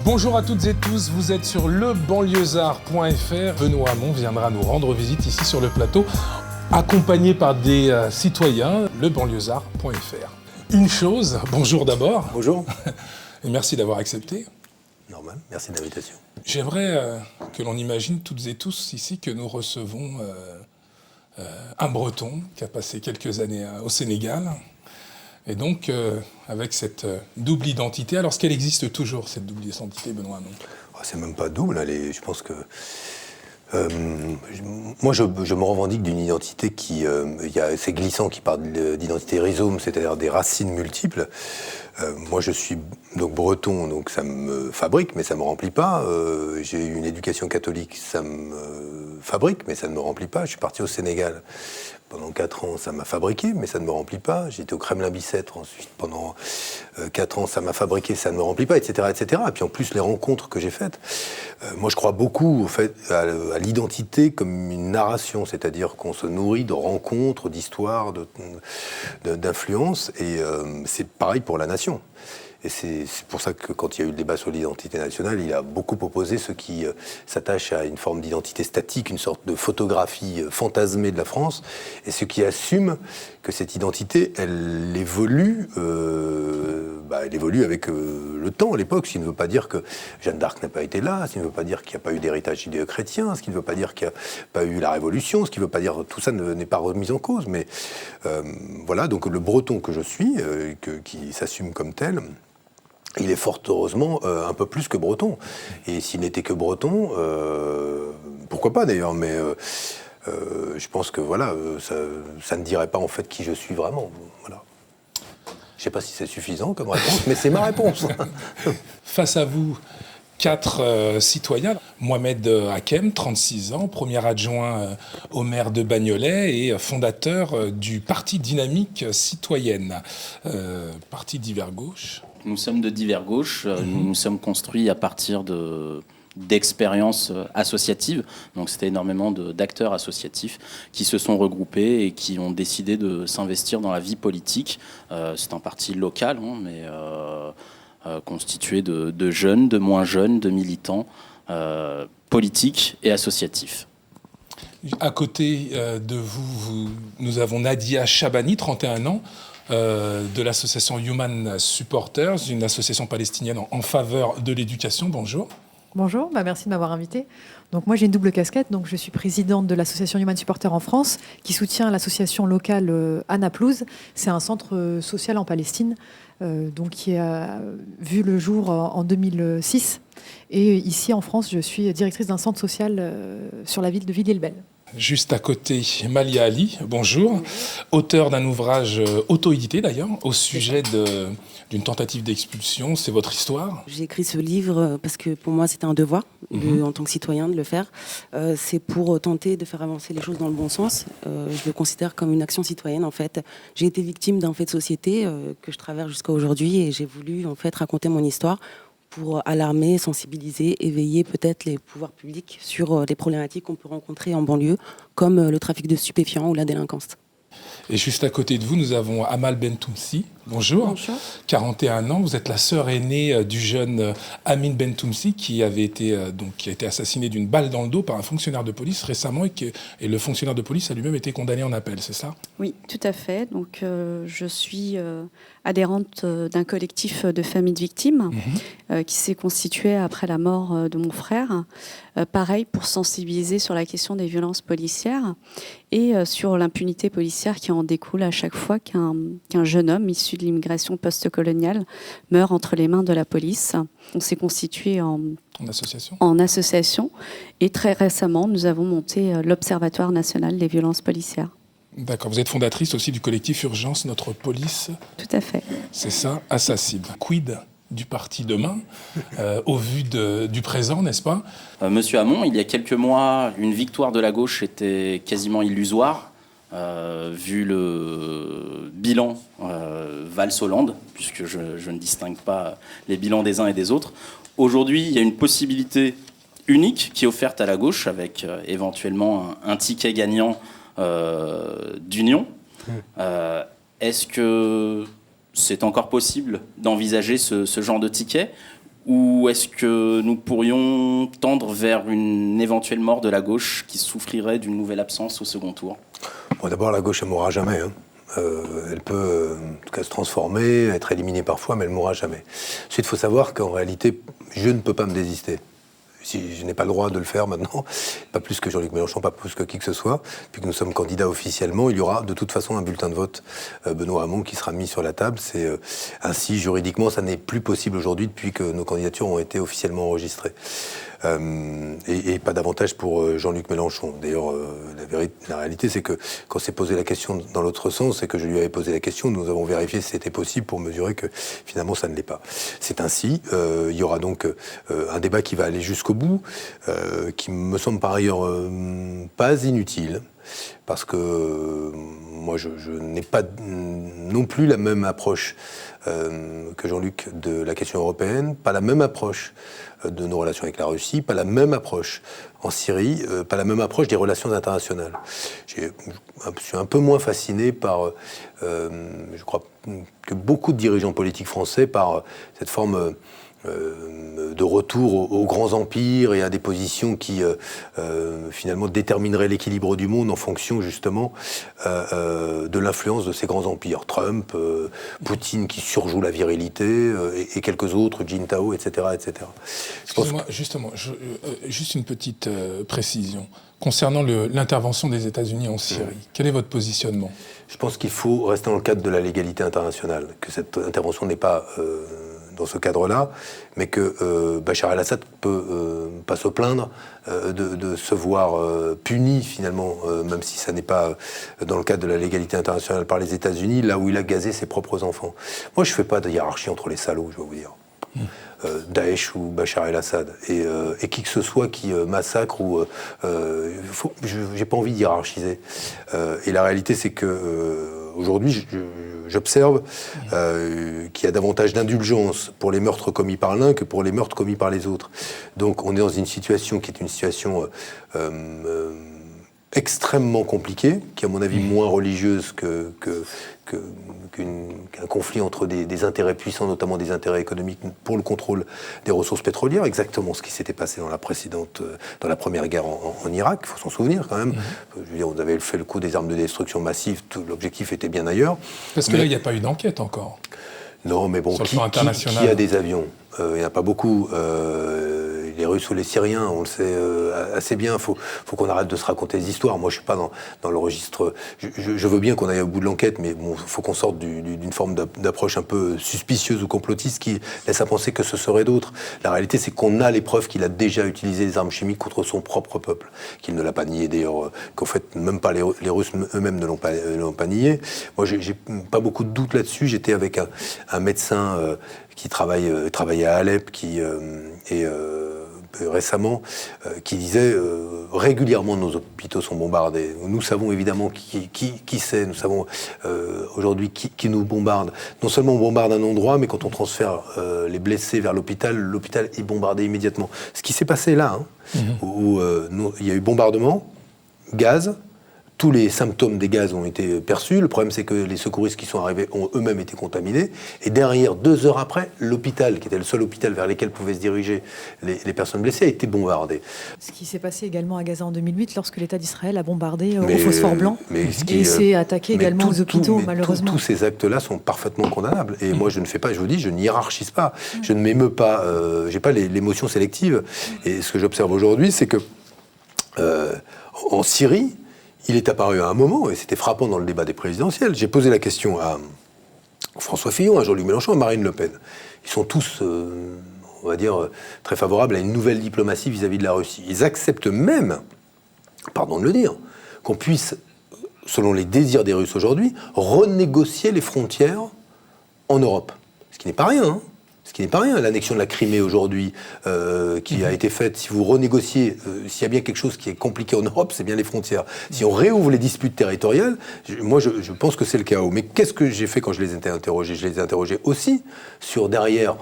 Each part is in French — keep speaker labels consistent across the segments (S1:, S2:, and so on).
S1: Bonjour à toutes et tous, vous êtes sur lebanlieusard.fr. Benoît Hamon viendra nous rendre visite ici sur le plateau, accompagné par des citoyens, lebanlieusard.fr. Une chose, bonjour d'abord.
S2: Bonjour.
S1: Et merci d'avoir accepté.
S2: Normal, merci de l'invitation.
S1: J'aimerais que l'on imagine toutes et tous ici que nous recevons un Breton qui a passé quelques années au Sénégal. Et donc, avec cette double identité, alors est-ce qu'elle existe toujours, cette double identité, Benoît Hamon ?
S2: C'est même pas double, je pense que... moi, je me revendique d'une identité qui... c'est glissant qui parle d'identité rhizome, c'est-à-dire des racines multiples. Moi, je suis donc breton, donc ça me fabrique, mais ça me remplit pas. J'ai eu une éducation catholique, ça me fabrique, mais ça ne me remplit pas. Je suis parti au Sénégal pendant 4 ans, ça m'a fabriqué, mais ça ne me remplit pas. J'étais au Kremlin-Bicêtre ensuite pendant 4 ans, ça m'a fabriqué, ça ne me remplit pas, etc., etc. Et puis en plus, les rencontres que j'ai faites. Moi, je crois beaucoup au fait, à l'identité comme une narration, c'est-à-dire qu'on se nourrit de rencontres, d'histoires, d'influences. Et c'est pareil pour la nation. Et c'est pour ça que quand il y a eu le débat sur l'identité nationale, il a beaucoup opposé ceux qui s'attachent à une forme d'identité statique, une sorte de photographie fantasmée de la France, et ceux qui assument que cette identité, elle évolue avec le temps, l'époque, ce qui ne veut pas dire que Jeanne d'Arc n'a pas été là, ce qui ne veut pas dire qu'il n'y a pas eu d'héritage judéo-chrétien, ce qui ne veut pas dire qu'il n'y a pas eu la Révolution, ce qui ne veut pas dire tout ça n'est pas remis en cause. Mais voilà, donc le breton que je suis, qui s'assume comme tel, il est fort heureusement un peu plus que breton. Et s'il n'était que breton, pourquoi pas d'ailleurs, mais je pense que voilà, ça ne dirait pas en fait qui je suis vraiment. Voilà. Je ne sais pas si c'est suffisant comme réponse, mais c'est ma réponse.
S1: Face à vous, 4 citoyens. Mohamed Hakem, 36 ans, premier adjoint au maire de Bagnolet et fondateur du Parti Dynamique Citoyenne, parti divers gauche.
S3: Nous sommes de divers gauche, nous nous sommes construits à partir d'expériences associatives. Donc c'était énormément d'acteurs associatifs qui se sont regroupés et qui ont décidé de s'investir dans la vie politique. C'est un parti local, mais constitué de jeunes, de moins jeunes, de militants politiques et associatifs.
S1: À côté de vous, nous avons Nadia Chabani, 31 ans, de l'association Human Supporters, une association palestinienne en faveur de l'éducation. Bonjour.
S4: Bonjour, merci de m'avoir invitée. Donc moi j'ai une double casquette, donc je suis présidente de l'association Human Supporters en France, qui soutient l'association locale Anaplouse. C'est un centre social en Palestine, donc qui a vu le jour en 2006. Et ici en France, je suis directrice d'un centre social sur la ville de Villiers-le-Bel.
S1: Juste à côté, Malia Ali, bonjour, auteur d'un ouvrage auto-édité d'ailleurs, au sujet d'une tentative d'expulsion. C'est votre histoire ?
S5: J'ai écrit ce livre parce que pour moi c'était un devoir, en tant que citoyen, de le faire. C'est pour tenter de faire avancer les choses dans le bon sens. Je le considère comme une action citoyenne en fait. J'ai été victime d'un fait de société que je traverse jusqu'à aujourd'hui et j'ai voulu en fait raconter mon histoire pour alarmer, sensibiliser, éveiller peut-être les pouvoirs publics sur les problématiques qu'on peut rencontrer en banlieue, comme le trafic de stupéfiants ou la délinquance.
S1: Et juste à côté de vous, nous avons Amal Bentoumsi. Bonjour.
S4: Bonjour.
S1: 41 ans, vous êtes la sœur aînée du jeune Amin Bentoumsi qui a été assassiné d'une balle dans le dos par un fonctionnaire de police récemment et le fonctionnaire de police a lui-même été condamné en appel, c'est ça ?
S6: Oui, tout à fait. Donc, je suis adhérente d'un collectif de familles de victimes qui s'est constitué après la mort de mon frère. Pareil, pour sensibiliser sur la question des violences policières et sur l'impunité policière qui en découle à chaque fois qu'un jeune homme issu de l'immigration post-coloniale meurt entre les mains de la police. On s'est constitué en association et très récemment, nous avons monté l'Observatoire national des violences policières.
S1: D'accord, vous êtes fondatrice aussi du collectif Urgence Notre Police.
S6: Tout à fait.
S1: C'est ça, Assasib. Quid du parti demain, au vu du présent, n'est-ce pas ?
S3: Monsieur Hamon, il y a quelques mois, une victoire de la gauche était quasiment illusoire, vu le bilan Valls-Hollande, puisque je ne distingue pas les bilans des uns et des autres. Aujourd'hui, il y a une possibilité unique qui est offerte à la gauche, avec éventuellement un ticket gagnant d'union. Est-ce que c'est encore possible d'envisager ce genre de ticket, Ou est-ce que nous pourrions tendre vers une éventuelle mort de la gauche qui souffrirait d'une nouvelle absence au second tour ?
S2: Bon, d'abord, la gauche, elle ne mourra jamais. Elle peut, en tout cas, se transformer, être éliminée parfois, mais elle ne mourra jamais. Ensuite, il faut savoir qu'en réalité, je ne peux pas me désister. Si je n'ai pas le droit de le faire maintenant, pas plus que Jean-Luc Mélenchon, pas plus que qui que ce soit, puis que nous sommes candidats officiellement, il y aura de toute façon un bulletin de vote Benoît Hamon qui sera mis sur la table. C'est ainsi juridiquement, ça n'est plus possible aujourd'hui depuis que nos candidatures ont été officiellement enregistrées. Et pas davantage pour Jean-Luc Mélenchon. D'ailleurs, la réalité, c'est que quand s'est posé la question dans l'autre sens et que je lui avais posé la question, nous avons vérifié si c'était possible pour mesurer que finalement ça ne l'est pas. C'est ainsi. Il y aura donc un débat qui va aller jusqu'au bout, qui me semble par ailleurs pas inutile. Parce que moi, je n'ai pas non plus la même approche que Jean-Luc de la question européenne, pas la même approche de nos relations avec la Russie, pas la même approche en Syrie, pas la même approche des relations internationales. Je suis un peu moins fasciné par, je crois que beaucoup de dirigeants politiques français, par cette forme de retour aux grands empires et à des positions qui finalement détermineraient l'équilibre du monde en fonction justement de l'influence de ces grands empires. Trump, Poutine qui surjoue la virilité et quelques autres, Jintao, etc. etc.
S1: Excusez-moi, justement, juste une petite précision. Concernant l'intervention des États-Unis en Syrie, quel est votre positionnement ?
S2: Je pense qu'il faut rester dans le cadre de la légalité internationale, que cette intervention n'est pas dans ce cadre-là, mais que Bachar el-Assad peut pas se plaindre de se voir puni finalement, même si ça n'est pas dans le cadre de la légalité internationale par les États-Unis, là où il a gazé ses propres enfants. Moi, je fais pas de hiérarchie entre les salauds, je vais vous dire. Daesh ou Bachar el-Assad et qui que ce soit qui massacre ou j'ai pas envie de hiérarchiser et la réalité c'est que aujourd'hui j'observe qu'il y a davantage d'indulgence pour les meurtres commis par l'un que pour les meurtres commis par les autres. Donc on est dans une situation qui est une situation extrêmement compliquée, qui est à mon avis moins religieuse qu'un conflit entre des intérêts puissants, notamment des intérêts économiques pour le contrôle des ressources pétrolières, exactement ce qui s'était passé dans la première guerre en Irak, il faut s'en souvenir quand même. Je veux dire, on avait fait le coup des armes de destruction massive, l'objectif était bien ailleurs.
S1: Parce que là, il n'y a pas eu d'enquête encore.
S2: Non, mais bon, qui a des avions ? Il n'y en a pas beaucoup. Les Russes ou les Syriens, on le sait assez bien. Faut qu'on arrête de se raconter des histoires. Moi, je suis pas dans le registre. Je veux bien qu'on aille au bout de l'enquête, mais bon, faut qu'on sorte d'une forme d'approche un peu suspicieuse ou complotiste qui laisse à penser que ce serait d'autres. La réalité, c'est qu'on a les preuves qu'il a déjà utilisé des armes chimiques contre son propre peuple, qu'il ne l'a pas nié d'ailleurs, qu'en fait même pas les Russes eux-mêmes ne l'ont pas nié. Moi, j'ai pas beaucoup de doutes là-dessus. J'étais avec un médecin qui travaillait à Alep, récemment, qui disait régulièrement nos hôpitaux sont bombardés. Nous savons évidemment qui c'est, nous savons aujourd'hui qui nous bombarde. Non seulement on bombarde un endroit, mais quand on transfère les blessés vers l'hôpital est bombardé immédiatement. Ce qui s'est passé là, où il y a eu bombardement, gaz. Tous les symptômes des gaz ont été perçus. Le problème, c'est que les secouristes qui sont arrivés ont eux-mêmes été contaminés. Et derrière, 2 heures après, l'hôpital, qui était le seul hôpital vers lequel pouvaient se diriger les personnes blessées, a été bombardé.
S4: Ce qui s'est passé également à Gaza en 2008, lorsque l'État d'Israël a bombardé au phosphore blanc. Et s'est attaqué également aux hôpitaux, malheureusement.
S2: Tous ces actes-là sont parfaitement condamnables. Et moi, je ne fais pas, je vous dis, je n'y hiérarchise pas. Je ne m'émeus pas. J'ai pas l'émotion sélective. Et ce que j'observe aujourd'hui, c'est que en Syrie, il est apparu à un moment, et c'était frappant dans le débat des présidentielles, j'ai posé la question à François Fillon, à Jean-Luc Mélenchon, à Marine Le Pen. Ils sont tous, on va dire, très favorables à une nouvelle diplomatie vis-à-vis de la Russie. Ils acceptent même, pardon de le dire, qu'on puisse, selon les désirs des Russes aujourd'hui, renégocier les frontières en Europe. Ce qui n'est pas rien, hein. Ce qui n'est pas rien, l'annexion de la Crimée aujourd'hui qui a été faite. Si vous renégociez, s'il y a bien quelque chose qui est compliqué en Europe, c'est bien les frontières. Si on réouvre les disputes territoriales, moi je pense que c'est le chaos. Mais qu'est-ce que j'ai fait quand je les ai interrogés ? Je les ai interrogés aussi sur derrière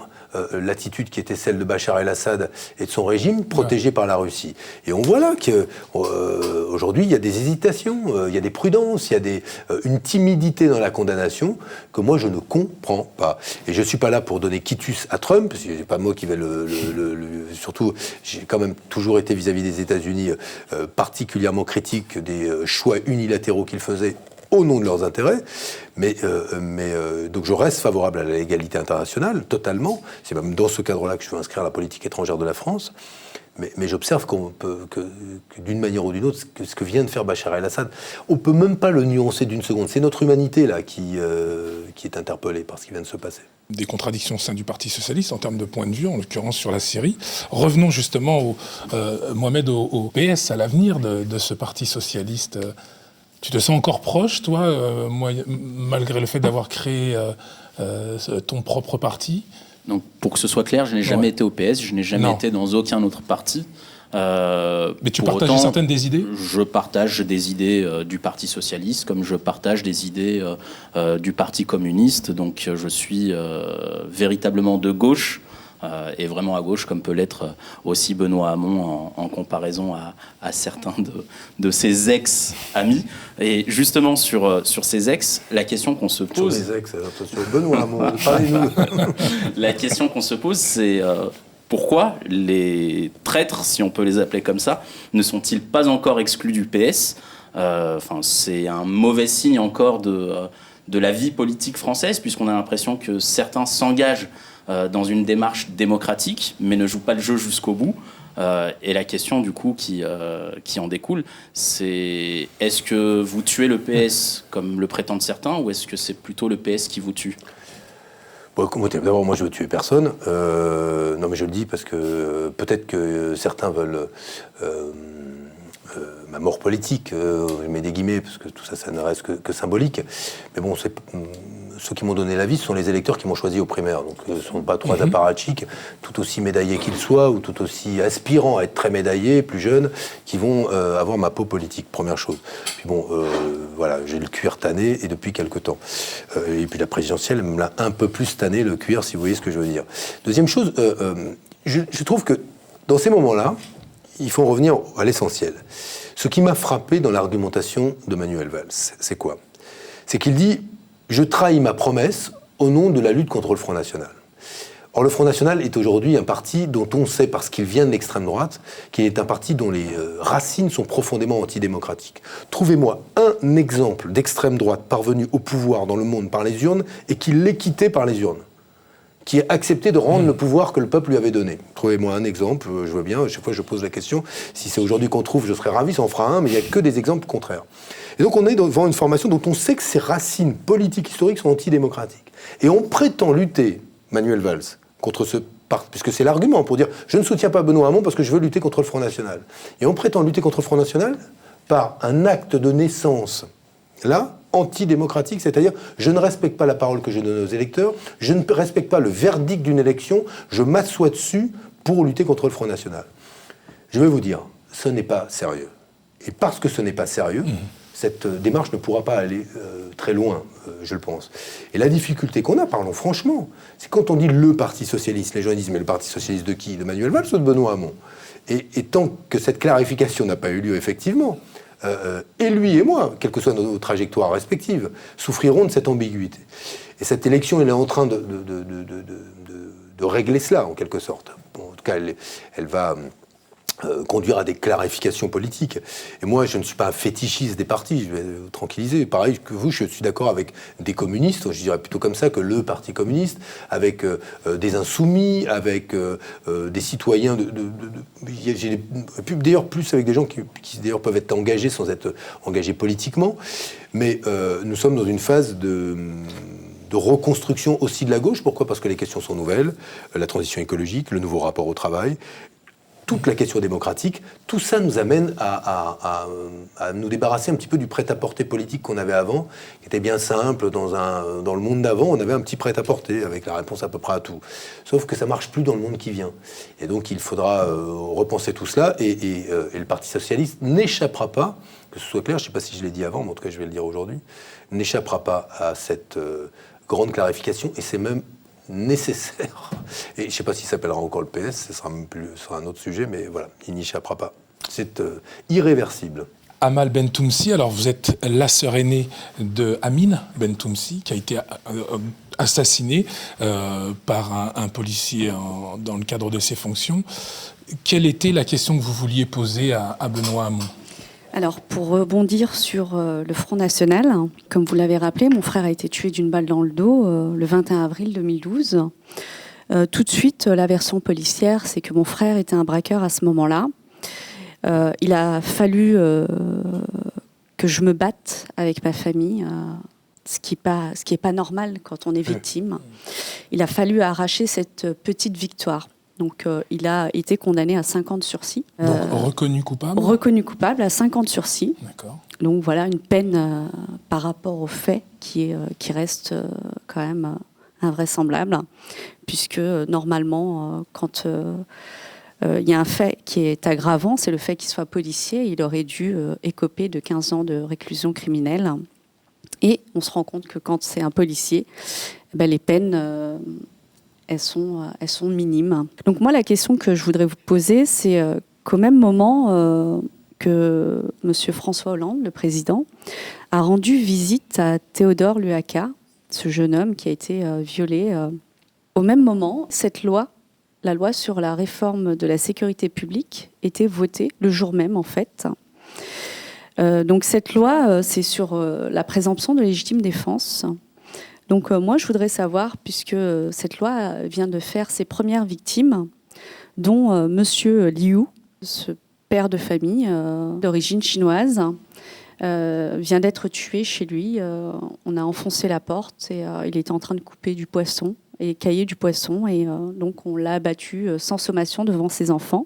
S2: l'attitude qui était celle de Bachar el-Assad et de son régime protégé par la Russie. Et on voit là qu'aujourd'hui, il y a des hésitations, il y a des prudences, il y a une timidité dans la condamnation que moi, je ne comprends pas. Et je ne suis pas là pour donner quitus focus à Trump, parce que c'est pas moi qui vais surtout, j'ai quand même toujours été vis-à-vis des États-Unis particulièrement critique des choix unilatéraux qu'ils faisaient au nom de leurs intérêts, donc je reste favorable à la légalité internationale, totalement. C'est même dans ce cadre-là que je veux inscrire la politique étrangère de la France. Mais j'observe que d'une manière ou d'une autre, ce que vient de faire Bachar el-Assad, on ne peut même pas le nuancer d'une seconde. C'est notre humanité là qui est interpellée par ce qui vient de se passer.
S1: Des contradictions au sein du Parti socialiste en termes de point de vue, en l'occurrence sur la Syrie. Revenons justement, Mohamed, au PS, à l'avenir de ce Parti socialiste. Tu te sens encore proche, toi, malgré le fait d'avoir créé ton propre parti ?
S3: Donc, pour que ce soit clair, je n'ai jamais été au PS, je n'ai jamais été dans aucun autre parti.
S1: Mais tu partages certaines des idées ?
S3: Je partage des idées du Parti socialiste, comme je partage des idées du Parti communiste. Donc, je suis véritablement de gauche. Et vraiment à gauche, comme peut l'être aussi Benoît Hamon en comparaison à certains de ses ex-amis. Et justement, sur ces ex, la question qu'on se pose...
S2: Sur les ex, sur Benoît Hamon, parlez-nous.
S3: La question qu'on se pose, c'est pourquoi les traîtres, si on peut les appeler comme ça, ne sont-ils pas encore exclus du PS ? C'est un mauvais signe encore de la vie politique française, puisqu'on a l'impression que certains s'engagent dans une démarche démocratique, mais ne joue pas le jeu jusqu'au bout. Et la question, du coup, qui en découle, c'est est-ce que vous tuez le PS comme le prétendent certains, ou est-ce que c'est plutôt le PS qui vous tue ?
S2: Bon, d'abord, moi, je veux tuer personne. Non, mais je le dis parce que peut-être que certains veulent ma mort politique. Je mets des guillemets parce que tout ça, ça ne reste que symbolique. Mais bon, ceux qui m'ont donné la vie, ce sont les électeurs qui m'ont choisi aux primaires. Donc, ce ne sont pas trois apparatchiks, tout aussi médaillés qu'ils soient, ou tout aussi aspirants à être très médaillés, plus jeunes, qui vont avoir ma peau politique, première chose. Puis bon, voilà, j'ai le cuir tanné, et depuis quelque temps. Et puis la présidentielle me l'a un peu plus tanné, le cuir, si vous voyez ce que je veux dire. Deuxième chose, je trouve que dans ces moments-là, il faut revenir à l'essentiel. Ce qui m'a frappé dans l'argumentation de Manuel Valls, c'est quoi ? C'est qu'il dit « Je trahis ma promesse au nom de la lutte contre le Front National ». Or, le Front National est aujourd'hui un parti dont on sait, parce qu'il vient de l'extrême droite, qu'il est un parti dont les racines sont profondément antidémocratiques. Trouvez-moi un exemple d'extrême droite parvenu au pouvoir dans le monde par les urnes et qui l'ait quitté par les urnes, qui a accepté de rendre le pouvoir que le peuple lui avait donné. Trouvez-moi un exemple, je veux bien, à chaque fois je pose la question, si c'est aujourd'hui qu'on trouve, je serais ravi, ça en fera un, mais il n'y a que des exemples contraires. Et donc on est devant une formation dont on sait que ses racines politiques, historiques sont antidémocratiques. Et on prétend lutter, Manuel Valls, contre ce parti, puisque c'est l'argument pour dire « je ne soutiens pas Benoît Hamon parce que je veux lutter contre le Front National ». Et on prétend lutter contre le Front National par un acte de naissance, là, antidémocratique, c'est-à-dire je ne respecte pas la parole que je donne aux électeurs, je ne respecte pas le verdict d'une élection, je m'assois dessus pour lutter contre le Front National. Je vais vous dire, ce n'est pas sérieux. Et parce que ce n'est pas sérieux, cette démarche ne pourra pas aller très loin, je le pense. Et la difficulté qu'on a, parlons franchement, c'est quand on dit le Parti Socialiste, les gens disent mais le Parti Socialiste de qui ? De Manuel Valls ou de Benoît Hamon ? Et tant que cette clarification n'a pas eu lieu effectivement, et lui et moi, quelles que soient nos trajectoires respectives, souffriront de cette ambiguïté. Et cette élection, elle est en train de régler cela, en quelque sorte. Bon, en tout cas, elle va conduire à des clarifications politiques. Et moi, je ne suis pas un fétichiste des partis, je vais vous tranquilliser. Pareil que vous, je suis d'accord avec des communistes, je dirais plutôt comme ça que le Parti communiste, avec des insoumis, avec des citoyens d'ailleurs plus avec des gens qui d'ailleurs peuvent être engagés sans être engagés politiquement. Mais nous sommes dans une phase de reconstruction aussi de la gauche. Pourquoi ? Parce que les questions sont nouvelles, la transition écologique, le nouveau rapport au travail, toute la question démocratique, tout ça nous amène à nous débarrasser un petit peu du prêt-à-porter politique qu'on avait avant, qui était bien simple. Dans le monde d'avant, on avait un petit prêt-à-porter avec la réponse à peu près à tout. Sauf que ça marche plus dans le monde qui vient. Et donc il faudra repenser tout cela. Et le Parti socialiste n'échappera pas, que ce soit clair, je ne sais pas si je l'ai dit avant, mais en tout cas je vais le dire aujourd'hui, n'échappera pas à cette grande clarification. Et c'est même nécessaire. Et je ne sais pas s'il s'appellera encore le PS, ce sera un autre sujet, mais voilà, il n'y échappera pas. C'est irréversible.
S1: Amal Bentoumsi, alors vous êtes la sœur aînée de Amine Bentoumsi, qui a été assassiné par un policier dans le cadre de ses fonctions. Quelle était la question que vous vouliez poser à Benoît Hamon ?
S6: Alors, pour rebondir sur le Front National, comme vous l'avez rappelé, mon frère a été tué d'une balle dans le dos le 21 avril 2012. Tout de suite, la version policière, c'est que mon frère était un braqueur à ce moment-là. Il a fallu que je me batte avec ma famille, ce qui est pas normal quand on est victime. Il a fallu arracher cette petite victoire. Donc, il a été condamné à 5 ans de sursis.
S1: Donc, reconnu coupable ?
S6: Reconnu coupable à 5 ans de sursis.
S1: D'accord.
S6: Donc, voilà, une peine par rapport au fait qui reste quand même invraisemblable, puisque normalement, quand il y a un fait qui est aggravant, c'est le fait qu'il soit policier. Il aurait dû écoper de 15 ans de réclusion criminelle. Et on se rend compte que quand c'est un policier, les peines... elles sont minimes. Donc moi, la question que je voudrais vous poser, c'est qu'au même moment que M. François Hollande, le président, a rendu visite à Théodore Luaka, ce jeune homme qui a été violé. Au même moment, cette loi, la loi sur la réforme de la sécurité publique, était votée le jour même, en fait. Donc cette loi, c'est sur la présomption de légitime défense. Donc moi, je voudrais savoir, puisque cette loi vient de faire ses premières victimes, dont Monsieur Liu, ce père de famille d'origine chinoise, vient d'être tué chez lui. On a enfoncé la porte et il était en train de couper du poisson et cailler du poisson. Et donc on l'a abattu sans sommation devant ses enfants.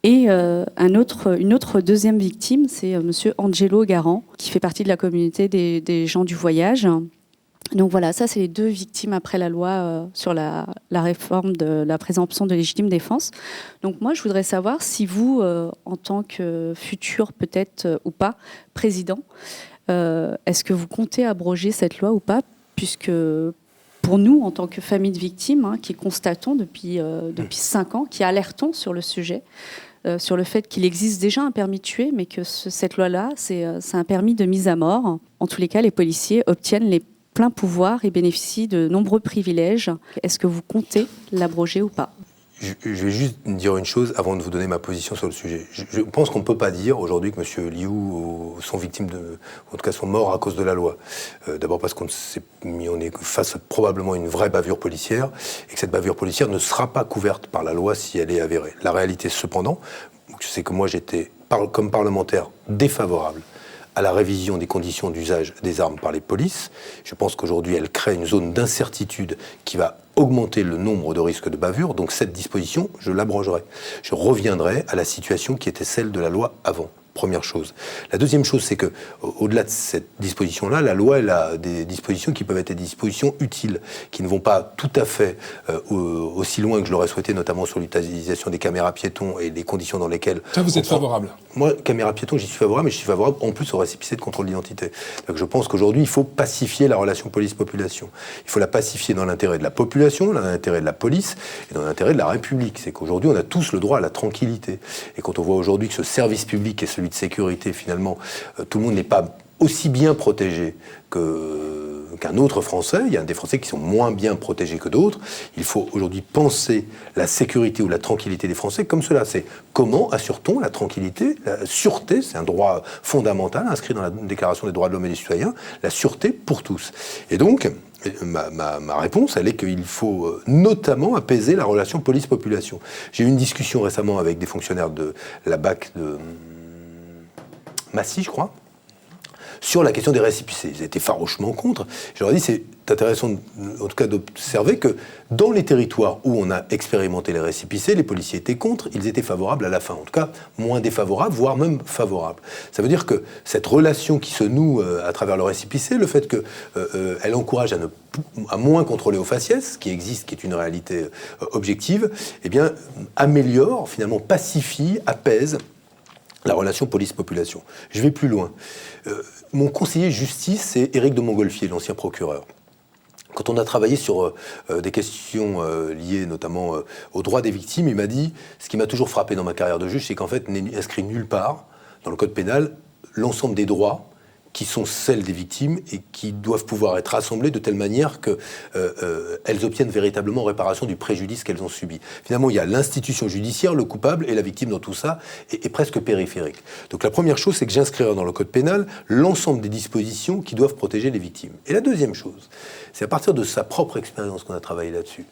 S6: Et une autre deuxième victime, c'est Monsieur Angelo Garant, qui fait partie de la communauté des gens du voyage. Donc voilà, ça c'est les 2 victimes après la loi sur la réforme de la présomption de légitime défense. Donc moi je voudrais savoir si vous, en tant que futur peut-être ou pas président, est-ce que vous comptez abroger cette loi ou pas, puisque pour nous en tant que famille de victimes, qui constatons depuis 5 ans, qui alertons sur le sujet, sur le fait qu'il existe déjà un permis de tuer, mais que cette loi-là, c'est un permis de mise à mort. En tous les cas, les policiers obtiennent les plein pouvoir et bénéficie de nombreux privilèges. Est-ce que vous comptez l'abroger ou pas ?
S2: Je vais juste dire une chose avant de vous donner ma position sur le sujet. Je pense qu'on ne peut pas dire aujourd'hui que M. Liu sont victimes en tout cas sont morts à cause de la loi. D'abord parce qu'on est face à probablement une vraie bavure policière et que cette bavure policière ne sera pas couverte par la loi si elle est avérée. La réalité cependant, c'est que moi j'étais comme parlementaire défavorable à la révision des conditions d'usage des armes par les polices. Je pense qu'aujourd'hui, elle crée une zone d'incertitude qui va augmenter le nombre de risques de bavure. Donc cette disposition, je l'abrogerai. Je reviendrai à la situation qui était celle de la loi avant. Première chose. La deuxième chose, c'est que, au-delà de cette disposition-là, la loi, elle a des dispositions qui peuvent être des dispositions utiles, qui ne vont pas tout à fait aussi loin que je l'aurais souhaité, notamment sur l'utilisation des caméras piétons et les conditions dans lesquelles...
S1: Ça, vous êtes favorable ?
S2: Moi, caméras piétons, j'y suis favorable, mais je suis favorable en plus au récépissé de contrôle d'identité. Donc je pense qu'aujourd'hui, il faut pacifier la relation police-population. Il faut la pacifier dans l'intérêt de la population, dans l'intérêt de la police et dans l'intérêt de la République. C'est qu'aujourd'hui, on a tous le droit à la tranquillité. Et quand on voit aujourd'hui que ce service public est celui de sécurité, finalement, tout le monde n'est pas aussi bien protégé qu'un autre Français. Il y a des Français qui sont moins bien protégés que d'autres. Il faut aujourd'hui penser la sécurité ou la tranquillité des Français comme cela. C'est comment assure-t-on la tranquillité, la sûreté, c'est un droit fondamental inscrit dans la Déclaration des droits de l'homme et des citoyens, la sûreté pour tous. Et donc, ma réponse, elle est qu'il faut notamment apaiser la relation police-population. J'ai eu une discussion récemment avec des fonctionnaires de la BAC de Massy, je crois, sur la question des récépissés. Ils étaient farouchement contre. Je leur ai dit, c'est intéressant, en tout cas, d'observer que dans les territoires où on a expérimenté les récépissés, les policiers étaient contre, ils étaient favorables à la fin. En tout cas, moins défavorables, voire même favorables. Ça veut dire que cette relation qui se noue à travers le récépissé, le fait qu'elle encourage à moins contrôler au faciès, qui existe, qui est une réalité objective, eh bien, améliore, finalement, pacifie, apaise la relation police-population. Je vais plus loin. Mon conseiller justice, c'est Éric de Montgolfier, l'ancien procureur. Quand on a travaillé sur des questions liées notamment aux droits des victimes, il m'a dit, ce qui m'a toujours frappé dans ma carrière de juge, c'est qu'en fait, n'est inscrit nulle part, dans le code pénal, l'ensemble des droits qui sont celles des victimes et qui doivent pouvoir être rassemblées de telle manière qu'elles obtiennent véritablement réparation du préjudice qu'elles ont subi. Finalement, il y a l'institution judiciaire, le coupable et la victime dans tout ça est presque périphérique. Donc la première chose, c'est que j'inscrirai dans le code pénal l'ensemble des dispositions qui doivent protéger les victimes. Et la deuxième chose, c'est à partir de sa propre expérience qu'on a travaillé là-dessus.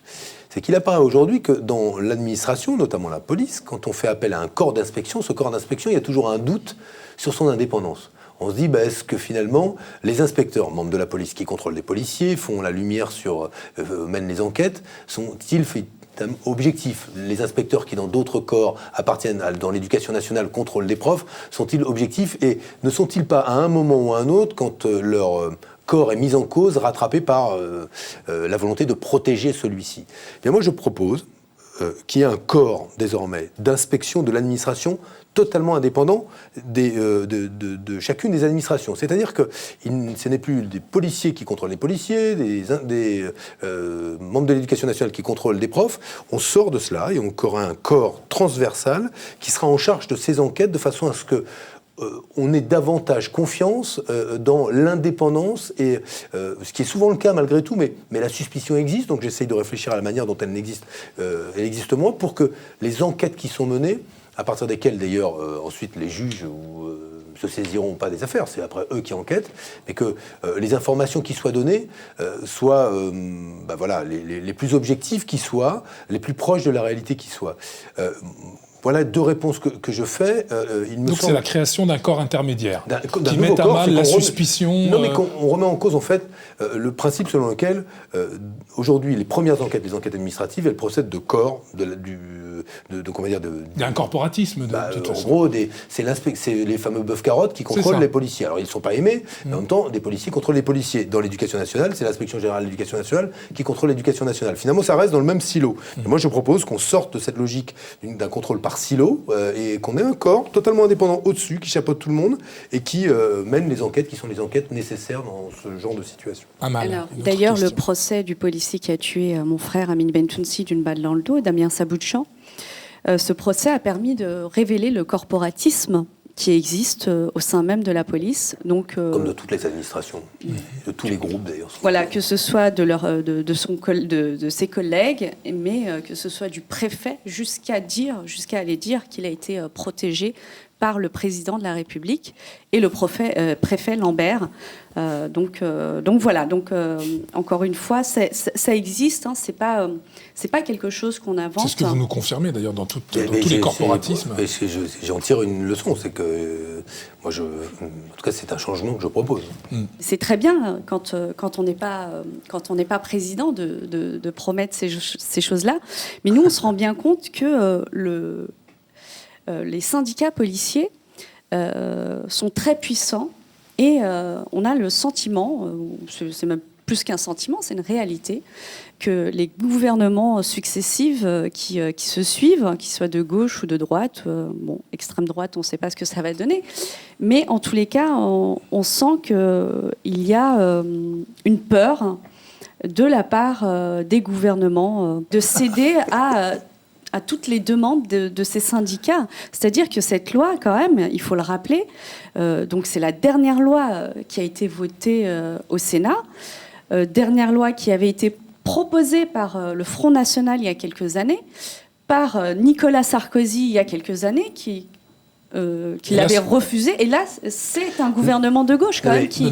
S2: C'est qu'il apparaît aujourd'hui que dans l'administration, notamment la police, quand on fait appel à un corps d'inspection, ce corps d'inspection, il y a toujours un doute sur son indépendance. On se dit, est-ce que finalement, les inspecteurs, membres de la police qui contrôlent les policiers, font la lumière sur, mènent les enquêtes, sont-ils objectifs? Les inspecteurs qui, dans d'autres corps, appartiennent dans l'éducation nationale, contrôlent des profs, sont-ils objectifs? Et ne sont-ils pas, à un moment ou à un autre, quand leur corps est mis en cause, rattrapé par la volonté de protéger celui-ci? Eh bien, moi, je propose qu'il y ait un corps, désormais, d'inspection de l'administration totalement indépendant de chacune des administrations. C'est-à-dire que ce n'est plus des policiers qui contrôlent les policiers, des membres de l'éducation nationale qui contrôlent des profs. On sort de cela et on aura un corps transversal qui sera en charge de ces enquêtes de façon à ce que on ait davantage confiance dans l'indépendance, et ce qui est souvent le cas malgré tout, mais la suspicion existe, donc j'essaye de réfléchir à la manière dont elle existe moins, pour que les enquêtes qui sont menées, à partir desquelles d'ailleurs ensuite les juges se saisiront pas des affaires, c'est après eux qui enquêtent, mais que les informations qui soient données soient les plus objectives qui soient, les plus proches de la réalité qui soient. Voilà deux réponses que je fais.
S1: Donc c'est la création d'un corps intermédiaire qui met à mal la suspicion.
S2: Non, mais on remet en cause en fait le principe selon lequel aujourd'hui les premières enquêtes, les enquêtes administratives, elles procèdent de corps, comment dire,
S1: il y a un corporatisme de toute façon.
S2: En gros, c'est les fameux bœufs carottes qui contrôlent les policiers. Alors ils ne sont pas aimés, mais en même temps, des policiers contrôlent les policiers. Dans l'éducation nationale, c'est l'inspection générale de l'éducation nationale qui contrôle l'éducation nationale. Finalement, ça reste dans le même silo. Et moi, je propose qu'on sorte de cette logique d'un contrôle par silo et qu'on ait un corps totalement indépendant au-dessus qui chapeaute tout le monde et qui mène les enquêtes qui sont les enquêtes nécessaires dans ce genre de situation.
S6: D'ailleurs, le procès du policier qui a tué mon frère Amin Bentounsi d'une balle dans le dos, Damien Saboutchan, ce procès a permis de révéler le corporatisme qui existe au sein même de la police. Donc,
S2: comme de toutes les administrations, de tous les groupes d'ailleurs.
S6: Voilà, que ce soit de ses collègues, mais que ce soit du préfet, jusqu'à aller dire qu'il a été protégé par le président de la République et le préfet Lambert. Donc voilà. Donc encore une fois, ça existe. Hein, c'est pas quelque chose qu'on invente.
S1: C'est ce que vous nous confirmez d'ailleurs dans tous les corporatismes.
S2: J'en tire une leçon, c'est que moi, en tout cas, c'est un changement que je propose.
S6: C'est très bien quand on n'est pas président de promettre ces choses-là. Mais nous, on se rend bien compte que les syndicats policiers sont très puissants et on a le sentiment, c'est même plus qu'un sentiment, c'est une réalité, que les gouvernements successifs qui se suivent, qu'ils soient de gauche ou de droite, extrême droite, on ne sait pas ce que ça va donner, mais en tous les cas, on sent qu'il y a une peur de la part des gouvernements de céder à toutes les demandes de ces syndicats. C'est-à-dire que cette loi, quand même, il faut le rappeler, donc c'est la dernière loi qui a été votée au Sénat, dernière loi qui avait été proposée par le Front National il y a quelques années, par Nicolas Sarkozy il y a quelques années, qui l'avait refusé. Et là, c'est un gouvernement de gauche quand même qui